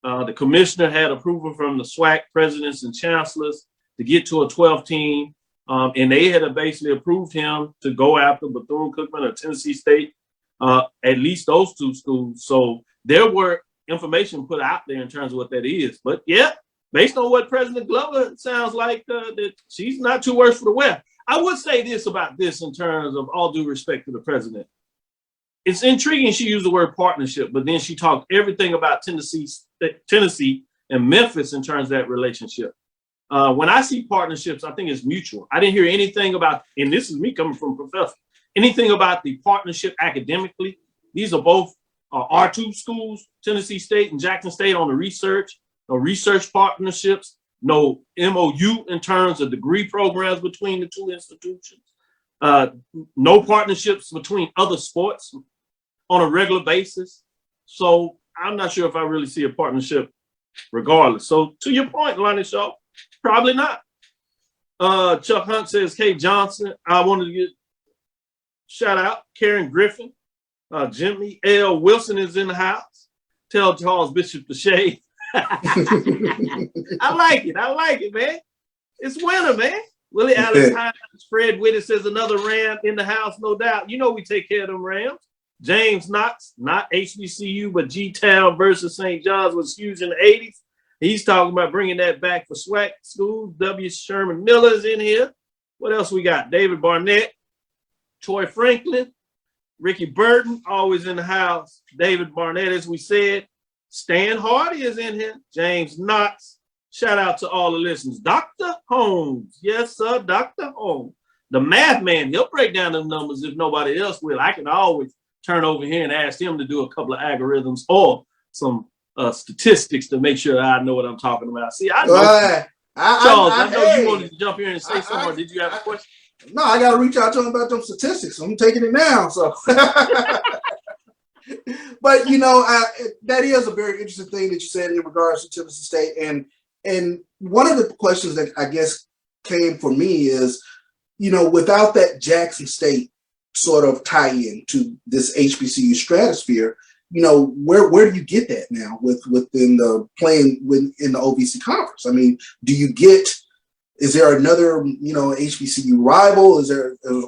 The commissioner had approval from the SWAC presidents and chancellors to get to a 12 team. And they had basically approved him to go after Bethune-Cookman or Tennessee State, at least those two schools. So there were information put out there in terms of what that is. But yeah, based on what President Glover sounds like, that she's not too worse for the wear. I would say this about this in terms of all due respect to the president. it's intriguing she used the word partnership, but then she talked everything about Tennessee and Memphis in terms of that relationship. When I see partnerships, I think it's mutual. I didn't hear anything about, and this is me coming from a professor, anything about the partnership academically. These are both R2 schools, Tennessee State and Jackson State, on the research, no research partnerships, no MOU in terms of degree programs between the two institutions, no partnerships between other sports on a regular basis. So I'm not sure if I really see a partnership regardless. So to your point, Lonnie Shaw, probably not. Chuck Hunt says, Kay Johnson, I wanted to get shout out. Karen Griffin, Jimmy L. Wilson is in the house. Tell Charles Bishop to shave. I like it, man. It's winter, man. Willie Allen Hines, Fred Whitty says another Ram in the house, no doubt. You know we take care of them Rams. James Knox, not HBCU, but G-Town versus St. John's was huge in the 80s. He's talking about bringing that back for SWAC schools. W. Sherman Miller is in here. What else we got? David Barnett, Troy Franklin, Ricky Burton, always in the house. David Barnett, as we said. Stan Hardy is in here. James Knox. Shout out to all the listeners. Dr. Holmes. Yes, sir, Dr. Holmes. The math man, he'll break down them numbers if nobody else will. I can always turn over here and ask him to do a couple of algorithms or some statistics to make sure that I know what I'm talking about. See, I know. Charles, I know you wanted to jump here and say something, or did you have a question?
No, I got to reach out to him about them statistics. I'm taking it now. So, but you know, that is a very interesting thing that you said in regards to Tennessee State. And one of the questions that I guess came for me is, you know, without that Jackson State sort of tie-in to this HBCU stratosphere, you know, where do you get that now within the playing in the OVC conference? I mean, is there another, you know, HBCU rival?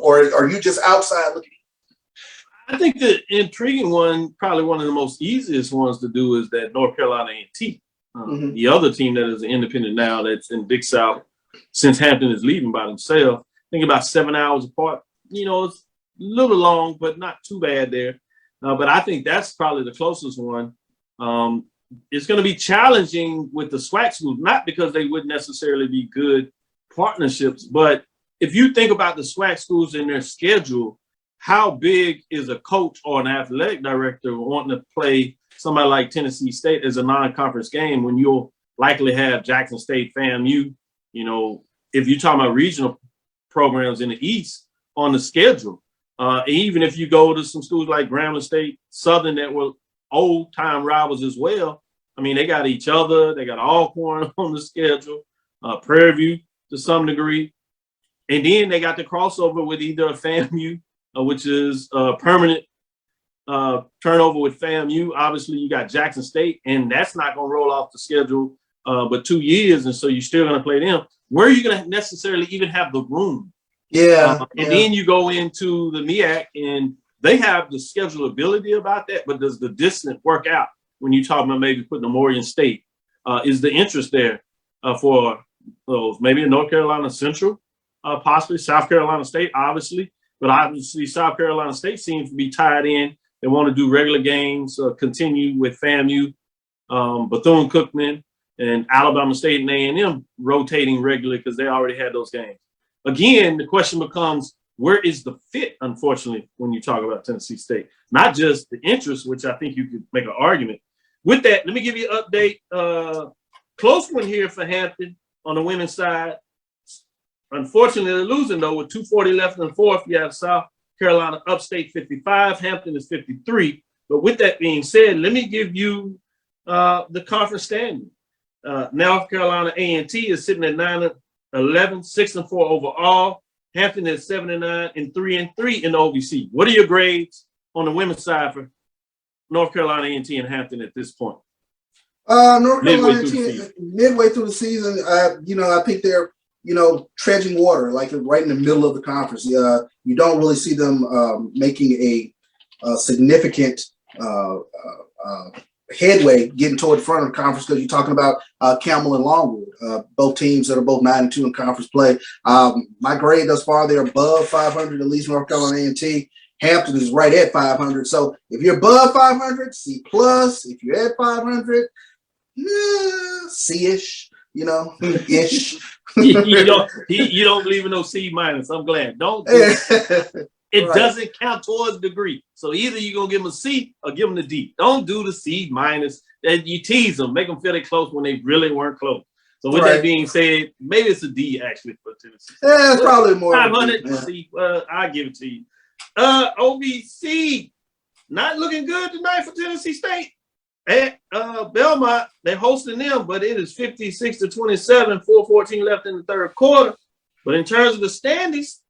Or are you just outside looking?
I think the intriguing one, probably one of the most easiest ones to do, is that North Carolina A&T. The other team that is independent now, that's in Big South, since Hampton is leaving by themselves. I think about 7 hours apart. You know, it's a little long, but not too bad there. But I think that's probably the closest one. It's going to be challenging with the SWAC schools, not because they wouldn't necessarily be good partnerships, but if you think about the SWAC schools and their schedule, how big is a coach or an athletic director wanting to play somebody like Tennessee State as a non-conference game when you'll likely have Jackson State, FAMU, you know, if you're talking about regional programs in the East on the schedule. Even if you go to some schools like Grambling State, Southern, that were old-time rivals as well, I mean, they got each other. They got Alcorn on the schedule, Prairie View to some degree. And then they got the crossover with either a FAMU, which is a permanent turnover with FAMU. Obviously, you got Jackson State, and that's not going to roll off the schedule but 2 years, and so you're still going to play them. Where are you going to necessarily even have the room?
Yeah.
Then you go into the MEAC, and they have the schedulability about that, but does the distance work out when you talk about maybe putting a Morgan State? Is the interest there for those? Maybe in North Carolina Central, possibly South Carolina State, obviously, but obviously South Carolina State seems to be tied in. They want to do regular games, continue with FAMU, Bethune-Cookman, and Alabama State and A&M rotating regularly because they already had those games. Again, the question becomes, where is the fit, unfortunately, when you talk about Tennessee State? Not just the interest, which I think you could make an argument. With that, let me give you an update. Close one here for Hampton on the women's side. Unfortunately, they're losing, though, with 2:40 left in the fourth. You have South Carolina Upstate 55. Hampton is 53. But with that being said, let me give you the conference standing. North Carolina A&T is sitting at 9-11, 6-4 overall. Hampton is 7-9 and 3-3 in the OVC. What are your grades on the women's side for North Carolina A&T and Hampton at this point?
North Carolina midway through the season, you know, I think they're, you know, treading water, like right in the middle of the conference. You don't really see them making a significant headway getting toward the front of the conference because you're talking about Campbell and Longwood, both teams that are both 9-2 in conference play. My grade thus far, they're above 500, at least North Carolina A&T. Hampton is right at 500. So if you're above 500, C plus. If you're at 500, C-ish, ish.
you don't believe in no C minus. I'm glad. Don't. It
Right.
doesn't count towards degree. So either you're gonna give them a C or give them a D. Don't do the C minus. That you tease them, make them feel they close when they really weren't close. So with that being said, maybe it's a D actually for Tennessee.
Yeah, it's probably more
500. C. I'll give it to you. OVC not looking good tonight for Tennessee State. At Belmont, they're hosting them, but it is 56-27, 4:14 left in the third quarter. But in terms of the standings,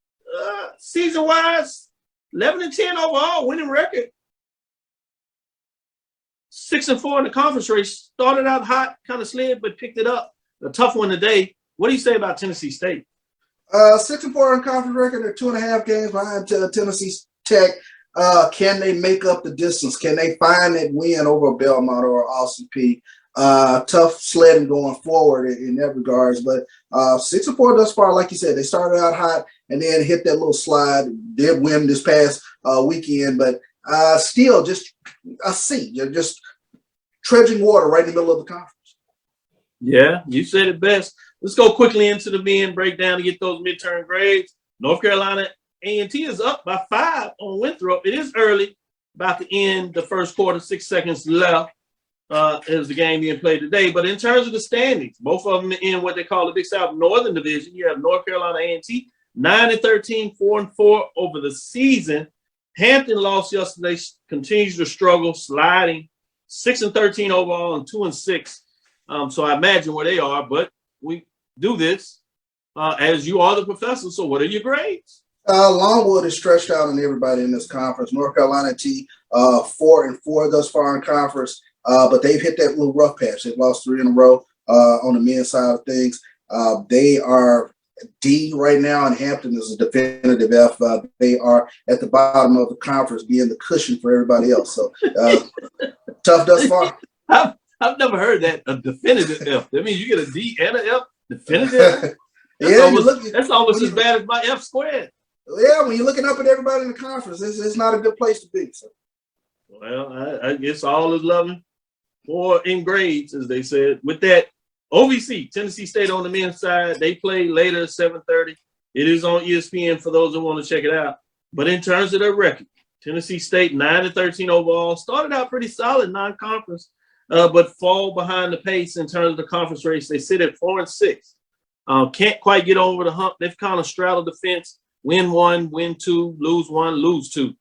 season-wise, 11-10 overall, winning record. 6-4 in the conference race. Started out hot, kind of slid, but picked it up. A tough one today. What do you say about Tennessee State?
6-4 in conference record. They're 2.5 games behind Tennessee Tech. Can they make up the distance? Can they find that win over Belmont or Austin P? Tough sledding going forward in that regards, but 6-4 thus far. Like you said, they started out hot and then hit that little slide. Did win this past weekend, but still just a C. You're just trudging water right in the middle of the conference.
Yeah, you said it best. Let's go quickly into the men breakdown to get those midterm grades. North Carolina A&T is up by 5 on Winthrop. It is early, about to end the first quarter, 6 seconds left. Is the game being played today. But in terms of the standings, both of them in what they call the Big South Northern Division. You have North Carolina A&T 9-13, 4-4 over the season. Hampton lost yesterday, continues to struggle, sliding 6-13 overall and 2-6. So I imagine where they are, but we do this as you are the professor. So what are your grades?
Longwood is stretched out on everybody in this conference. North Carolina T 4-4 thus far in conference. But they've hit that little rough patch. They've lost 3 in a row on the men's side of things. They are D right now, and Hampton is a definitive F. They are at the bottom of the conference, being the cushion for everybody else. So tough thus far.
I've never heard that, a definitive F. That means you get a D and an F? Definitive? That's almost as bad as my F squared.
Yeah, when you're looking up at everybody in the conference, it's not a good place to be. So.
Well, I guess all is loving. Or in grades, as they said. With that, OVC, Tennessee State on the men's side, they play later at 7:30. It is on ESPN for those who want to check it out. But in terms of their record, Tennessee State 9-13 overall, started out pretty solid non-conference, but fall behind the pace in terms of the conference race. They sit at 4-6. Can't quite get over the hump. They've kind of straddled the fence. Win 1, win 2, lose 1, lose 2,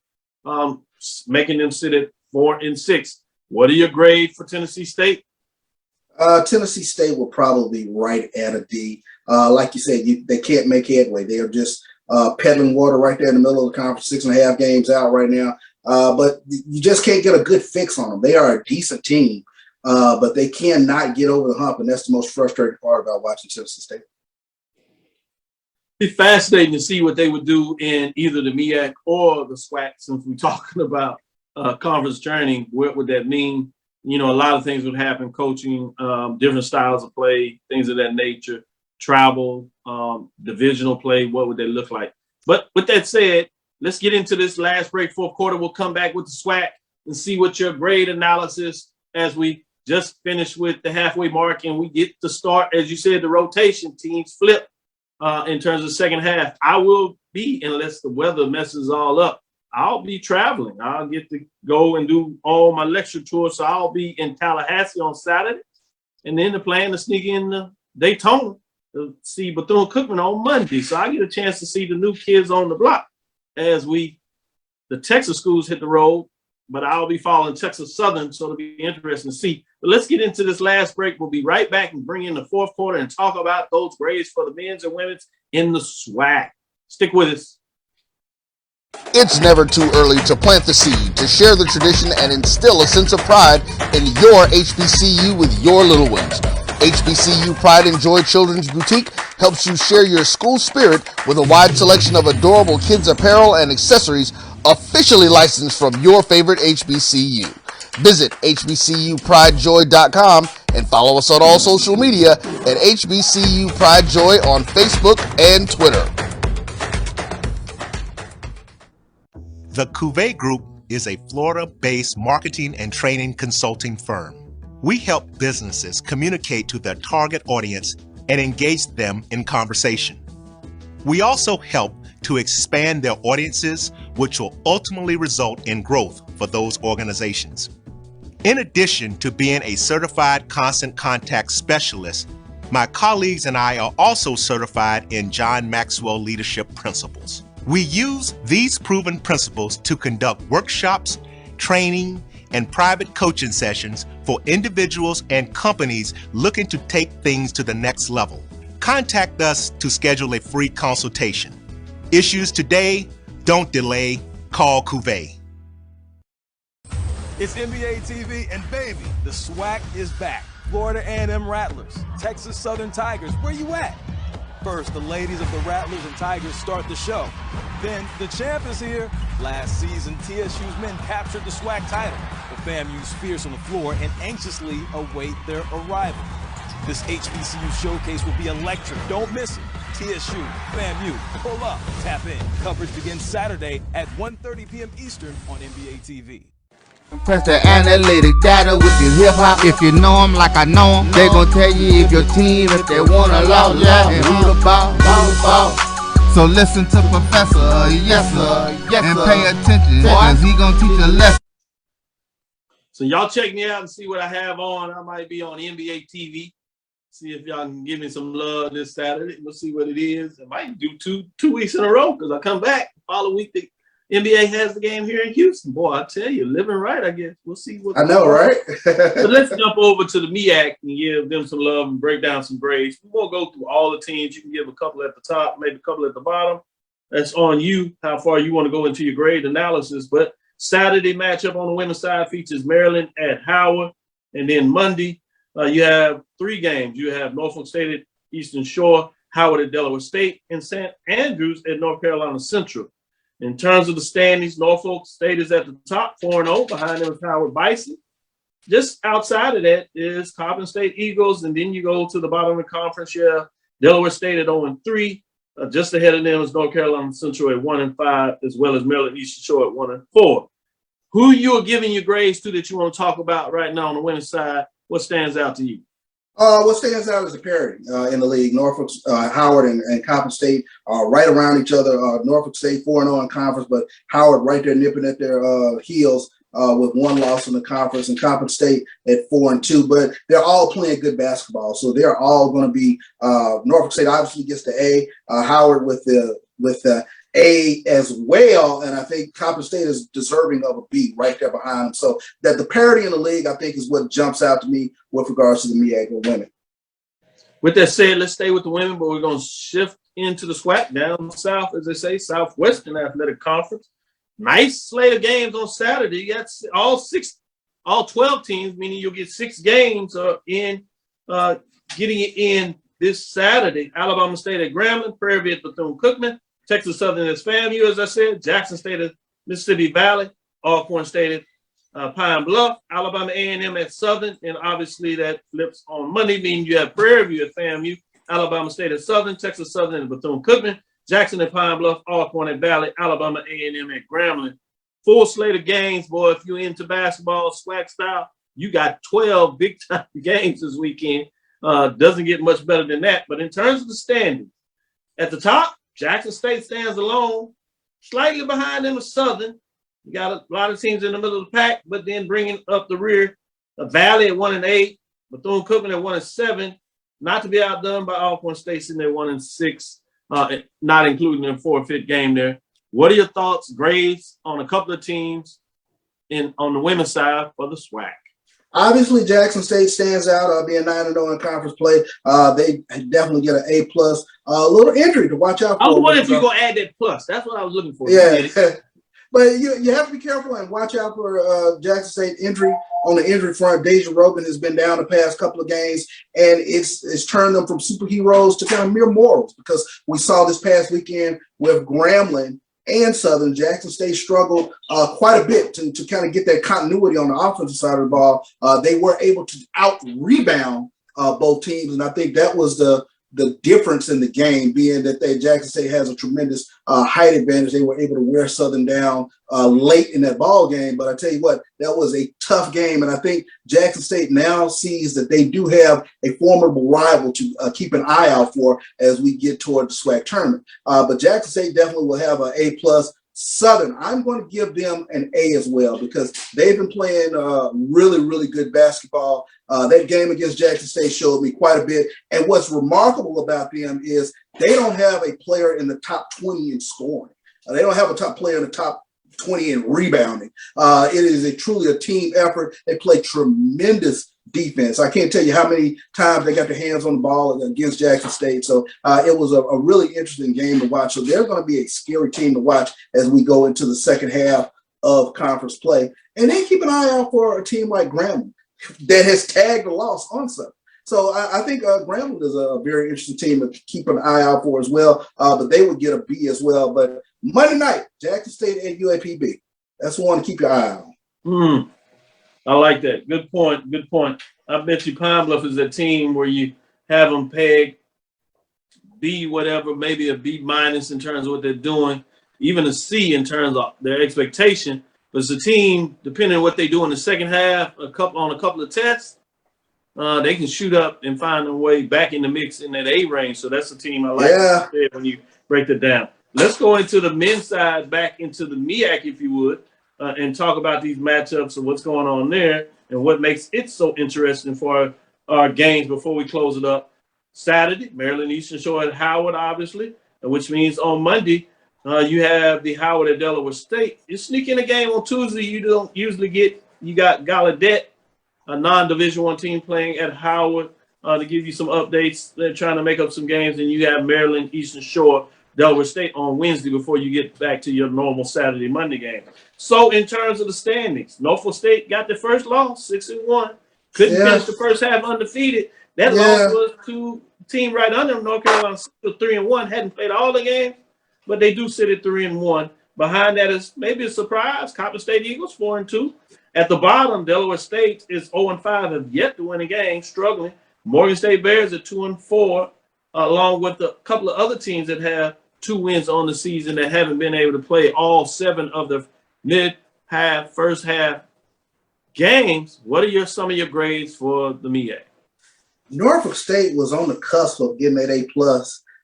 making them sit at 4-6. What are your grades for Tennessee State?
Tennessee State will probably be right at a D. Like you said, they can't make headway. They are just peddling water right there in the middle of the conference, 6.5 games out right now. But you just can't get a good fix on them. They are a decent team, but they cannot get over the hump, and that's the most frustrating part about watching Tennessee State.
It'd be fascinating to see what they would do in either the MEAC or the SWAC, since we're talking about conference journey. What would that mean? You know, a lot of things would happen, coaching, different styles of play, things of that nature, travel, divisional play. What would they look like? But with that said, let's get into this last break. Fourth quarter, we'll come back with the SWAC and see what your grade analysis as we just finished with the halfway mark and we get to start, as you said, the rotation. Teams flip in terms of second half. I will be, unless the weather messes all up, I'll be traveling. I'll get to go and do all my lecture tours. So I'll be in Tallahassee on Saturday. And then the plan to sneak in Daytona to see Bethune-Cookman on Monday. So I get a chance to see the new kids on the block as the Texas schools hit the road. But I'll be following Texas Southern, so it'll be interesting to see. But let's get into this last break. We'll be right back and bring in the fourth quarter and talk about those grades for the men's and women's in the SWAC. Stick with us.
It's never too early to plant the seed, to share the tradition, and instill a sense of pride in your HBCU with your little ones. HBCU Pride and Joy Children's Boutique helps you share your school spirit with a wide selection of adorable kids apparel and accessories officially licensed from your favorite HBCU. Visit hbcupridejoy.com and follow us on all social media at HBCU Pride Joy on Facebook and Twitter.
The Cavil Group is a Florida-based marketing and training consulting firm. We help businesses communicate to their target audience and engage them in conversation. We also help to expand their audiences, which will ultimately result in growth for those organizations. In addition to being a certified constant contact specialist, my colleagues and I are also certified in John Maxwell Leadership Principles. We use these proven principles to conduct workshops, training, and private coaching sessions for individuals and companies looking to take things to the next level. Contact us to schedule a free consultation. Issues today, don't delay, call Cavil.
It's NBA TV, and baby, the SWAC is back. Florida A&M Rattlers, Texas Southern Tigers, where you at? First, the ladies of the Rattlers and Tigers start the show. Then, the champ is here. Last season, TSU's men captured the SWAC title. The FAMU's fierce on the floor and anxiously await their arrival. This HBCU showcase will be electric. Don't miss it. TSU, FAMU, pull up, tap in. Coverage begins Saturday at 1:30 p.m. Eastern on NBA TV.
Press the analytic data with your hip-hop. If you know them like I know them, they gon' tell you if your team, if they wanna lose, yeah, and who the ball. So listen to Professor, yes sir, and pay attention, cause he gon' teach a lesson.
So y'all check me out and see what I have on. I might be on NBA TV. See if y'all can give me some love this Saturday. We'll see what it is. I might do two weeks in a row because I come back. Following week, the NBA has the game here in Houston. Boy, I tell you, living right, I guess. We'll see what.
I know, right?
So let's jump over to the MEAC and give them some love and break down some grades. We won't go through all the teams. You can give a couple at the top, maybe a couple at the bottom. That's on you, how far you want to go into your grade analysis. But Saturday matchup on the women's side features Maryland at Howard. And then Monday, you have 3 games. You have Norfolk State at Eastern Shore, Howard at Delaware State, and St. Andrews at North Carolina Central. In terms of the standings, Norfolk State is at the top, 4-0. Behind them is Howard Bison. Just outside of that is Coppin State Eagles, and then you go to the bottom of the conference. Yeah, Delaware State at 0-3. Just ahead of them is North Carolina Central at 1-5, as well as Maryland Eastern Shore at 1-4. Who you are giving your grades to that you want to talk about right now on the women's side? What stands out to you?
What stands out is the parity in the league. Norfolk, Howard, and Coppin State are right around each other. Norfolk State 4-0 in conference, but Howard right there nipping at their heels with 1 loss in the conference, and Coppin State at 4-2. But they're all playing good basketball, so they're all going to be. Norfolk State obviously gets the A. Howard with the A as well, and I think Coppin State is deserving of a B right there behind them. So that the parity in the league, I think, is what jumps out to me with regards to the MEAC women.
With that said, let's stay with the women, but we're going to shift into the SWAC down south, as they say, Southwestern Athletic Conference. Nice slate of games on Saturday. You got all 12 teams, meaning you'll get 6 games getting it in this Saturday. Alabama State at Grambling, Prairie View at Bethune-Cookman, Texas Southern at FAMU, as I said, Jackson State at Mississippi Valley, Alcorn State at Pine Bluff, Alabama A&M at Southern, and obviously that flips on Monday, meaning you have Prairie View at FAMU, Alabama State at Southern, Texas Southern at Bethune-Cookman, Jackson at Pine Bluff, Alcorn at Valley, Alabama A&M at Grambling. Full slate of games, boy. If you're into basketball, SWAC style, you got 12 big-time games this weekend. Doesn't get much better than that. But in terms of the standings, at the top, Jackson State stands alone. Slightly behind them is Southern. You got a lot of teams in the middle of the pack, but then bringing up the rear, Valley at 1-8, Bethune-Cookman at 1-7, not to be outdone by Alcorn State sitting at 1-6, not including their forfeit game there. What are your thoughts, grades on a couple of teams on the women's side for the SWAC?
Obviously, Jackson State stands out, being 9-0 in conference play. They definitely get an A+. A little injury to watch out for.
I was wondering if you're going to add that plus. That's what I was looking for.
Yeah. But you have to be careful and watch out for Jackson State injury. On the injury front, Deja Rogan has been down the past couple of games, and it's turned them from superheroes to kind of mere mortals, because we saw this past weekend with Grambling and Southern. Jackson State struggled quite a bit to kind of get that continuity on the offensive side of the ball. They were able to out-rebound both teams, and I think that was the the difference in the game being that Jackson State has a tremendous height advantage. They were able to wear Southern down late in that ball game. But I tell you what, that was a tough game. And I think Jackson State now sees that they do have a formidable rival to keep an eye out for as we get toward the SWAC tournament. But Jackson State definitely will have an A+. Southern, I'm going to give them an A as well because they've been playing really, really good basketball. That game against Jackson State showed me quite a bit. And what's remarkable about them is they don't have a player in the top 20 in scoring. They don't have a top player in the top 20 in rebounding. It is truly a team effort. They play tremendous defense. I can't tell you how many times they got their hands on the ball against Jackson State. So it was a really interesting game to watch. So they're going to be a scary team to watch as we go into the second half of conference play. And then keep an eye out for a team like Grambling that has tagged a loss on Sunday. So I think Grambling is a very interesting team to keep an eye out for as well. But they would get a B as well. But Monday night, Jackson State and UAPB. That's one to keep your eye on.
I like that. Good point. Good point. I bet you Pine Bluff is a team where you have them pegged B whatever, maybe a B- in terms of what they're doing, even a C in terms of their expectation. But it's a team, depending on what they do in the second half, on a couple of tests, they can shoot up and find their way back in the mix in that A range. So that's a team I like when you break it down. Let's go into the men's side, back into the MEAC, if you would. And talk about these matchups and what's going on there and what makes it so interesting for our games before we close it up. Saturday, Maryland Eastern Shore at Howard, obviously, which means on Monday, you have the Howard at Delaware State. You sneak in a game on Tuesday you don't usually get. You got Gallaudet, a non-Division I team playing at Howard to give you some updates. They're trying to make up some games. And you have Maryland Eastern Shore, Delaware State on Wednesday before you get back to your normal Saturday, Monday game. So in terms of the standings, Norfolk State got the first loss, 6-1. Couldn't finish the first half undefeated. That loss was to team right under them, North Carolina, 3-1. Hadn't played all the games, but they do sit at 3-1. Behind that is maybe a surprise. Coppin State Eagles 4-2. At the bottom, Delaware State is 0-5, have yet to win a game, struggling. Morgan State Bears at 2-4, along with a couple of other teams that have 2 wins on the season that haven't been able to play all 7 of the mid-half, first half games. What are some of your grades for the MEAC?
Norfolk State was on the cusp of getting that A+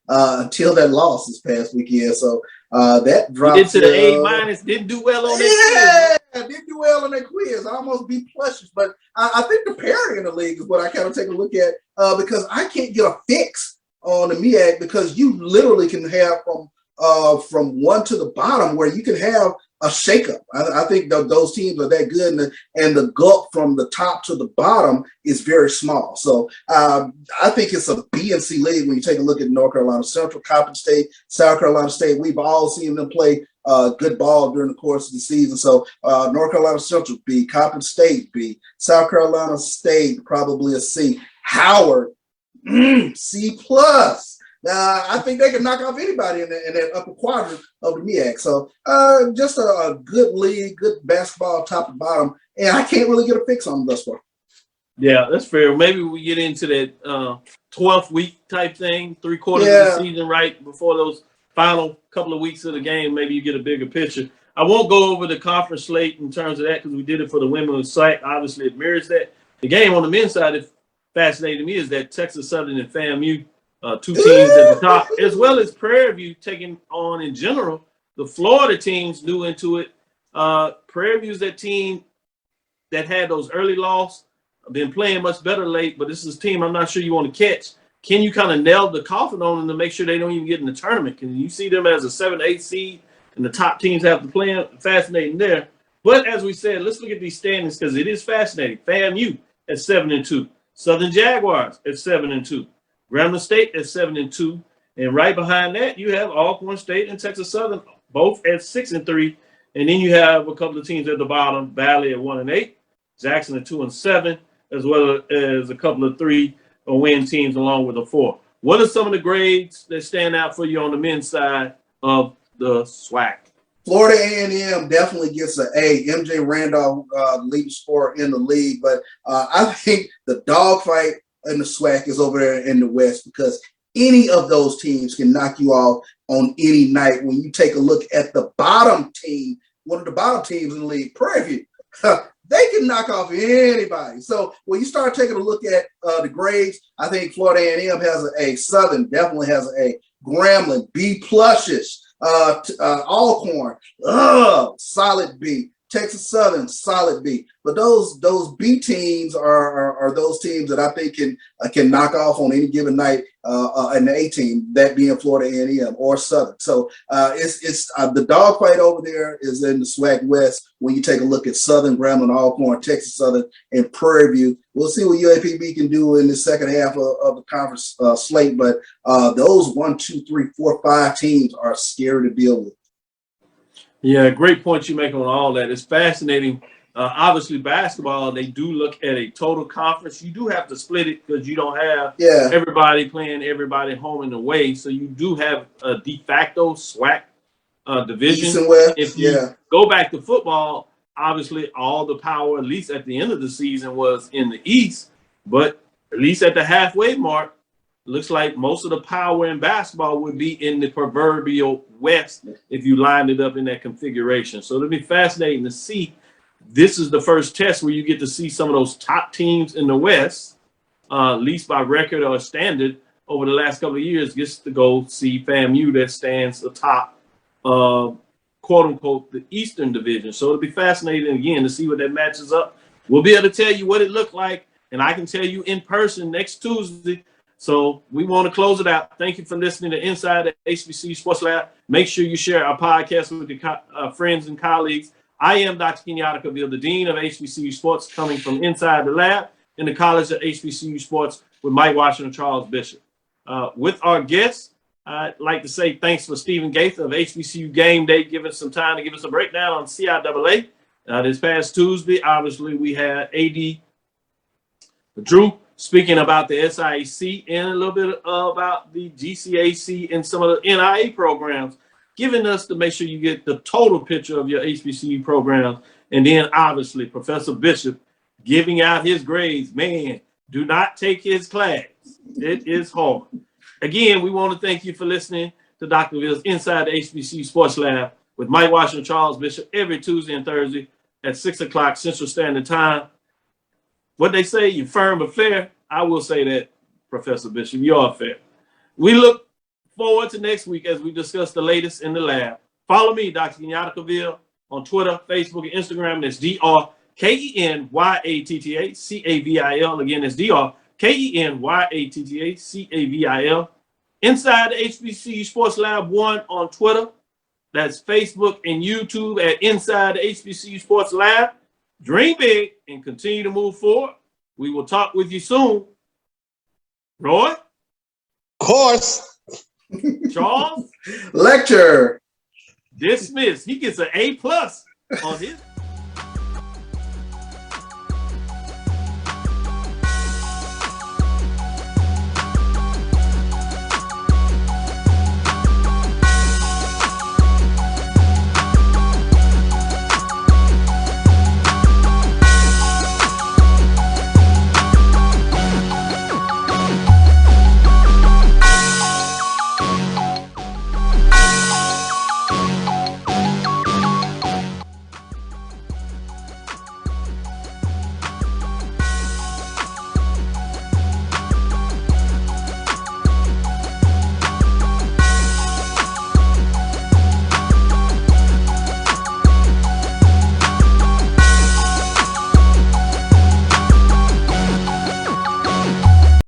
until that loss this past weekend. So that dropped
into the A-. Didn't do well on that quiz.
Didn't do well on that quiz. I almost beat plushes, but I think the parity in the league is what I kind of take a look at because I can't get a fix on the MEAC because you literally can have from one to the bottom where you can have a shakeup. I think those teams are that good, and the gulf from the top to the bottom is very small. So I think it's a B and C league when you take a look at North Carolina Central, Coppin State, South Carolina State. We've all seen them play good ball during the course of the season. So North Carolina Central B, Coppin State B, South Carolina State probably a C, Howard C+. I think they can knock off anybody in that upper quadrant of the MEAC. So just a good league, good basketball top to bottom, and I can't really get a fix on them thus far.
Yeah, that's fair. Maybe we get into that 12th week type thing, 3/4 of the season right before those final couple of weeks of the game. Maybe you get a bigger picture. I won't go over the conference slate in terms of that because we did it for the women's site. Obviously, it mirrors that. The game on the men's side is fascinating to me is that Texas Southern and FAMU, 2 teams at the top, as well as Prairie View taking on in general. The Florida teams new into it. Prairie View is that team that had those early losses, been playing much better late, but this is a team I'm not sure you want to catch. Can you kind of nail the coffin on them to make sure they don't even get in the tournament? Can you see them as a 7-8 seed and the top teams have to play? Fascinating there. But as we said, let's look at these standings because it is fascinating. FAMU at 7-2. Southern Jaguars at 7-2. Grambling State at 7-2. And right behind that, you have Alcorn State and Texas Southern, both at 6-3. And then you have a couple of teams at the bottom, Valley at 1-8, Jackson at 2-7, as well as a couple of 3-win teams along with a 4. What are some of the grades that stand out for you on the men's side of the SWAC?
Florida A&M definitely gets an A. MJ Randolph leading scorer in the league, but I think the dogfight in the SWAC is over there in the West because any of those teams can knock you off on any night. When you take a look at the bottom team, one of the bottom teams in the league, Prairie View, they can knock off anybody. So when you start taking a look at the grades, I think Florida A&M has an A. Southern definitely has an A. Grambling, B pluses. Alcorn, solid B. Texas Southern, solid B. But those B teams are those teams that I think can knock off on any given night. And the A team, that being Florida A&M or Southern. So it's the dogfight over there is in the SWAC West. When you take a look at Southern, Grambling, Alcorn, Texas Southern, and Prairie View, we'll see what UAPB can do in the second half of the conference slate. But those 1, 2, 3, 4, 5 teams are scary to deal with.
Yeah, great point you make on all that. It's fascinating. Obviously, basketball, they do look at a total conference. You do have to split it because you don't have everybody playing everybody home and away. So you do have a de facto SWAC division. If you go back to football, obviously all the power, at least at the end of the season, was in the East. But at least at the halfway mark, looks like most of the power in basketball would be in the proverbial West if you lined it up in that configuration. So it'll be fascinating to see. This is the first test where you get to see some of those top teams in the West, at least by record or standard, over the last couple of years, gets to go see FAMU that stands atop, quote unquote, the Eastern Division. So it'll be fascinating again to see what that matches up. We'll be able to tell you what it looked like, and I can tell you in person next Tuesday. So we want to close it out. Thank you for listening to Inside the HBCU Sports Lab. Make sure you share our podcast with your friends and colleagues. I am Dr. Kenyatta Cavil, the Dean of HBCU Sports, coming from inside the lab in the College of HBCU Sports with Mike Washington and Charles Bishop. With our guests, I'd like to say thanks for Steven Gaither of HBCU Gameday giving us some time to give us a breakdown on CIAA. This past Tuesday, obviously, we had AD Drew speaking about the SIAC and a little bit about the GCAC and some of the NIA programs, giving us to make sure you get the total picture of your HBCU programs. And then obviously Professor Bishop giving out his grades. Man, do not take his class. It is hard. Again, we want to thank you for listening to Dr. Cavill's Inside the HBCU Sports Lab with Mike Washington and Charles Bishop every Tuesday and Thursday at 6 o'clock Central Standard Time. What they say, you're firm but fair. I will say that, Professor Bishop, you are fair. We look forward to next week as we discuss the latest in the lab. Follow me, Dr. Kenyatta Cavil, on Twitter, Facebook, and Instagram. That's DrKenyattaCavil. Again, that's DrKenyattaCavil. Inside the HBCU Sports Lab 1 on Twitter. That's Facebook and YouTube at Inside the HBCU Sports Lab. Dream big and continue to move forward. We will talk with you soon. Roy?
Of course.
Charles?
Lecture.
Dismissed. He gets an A+ on his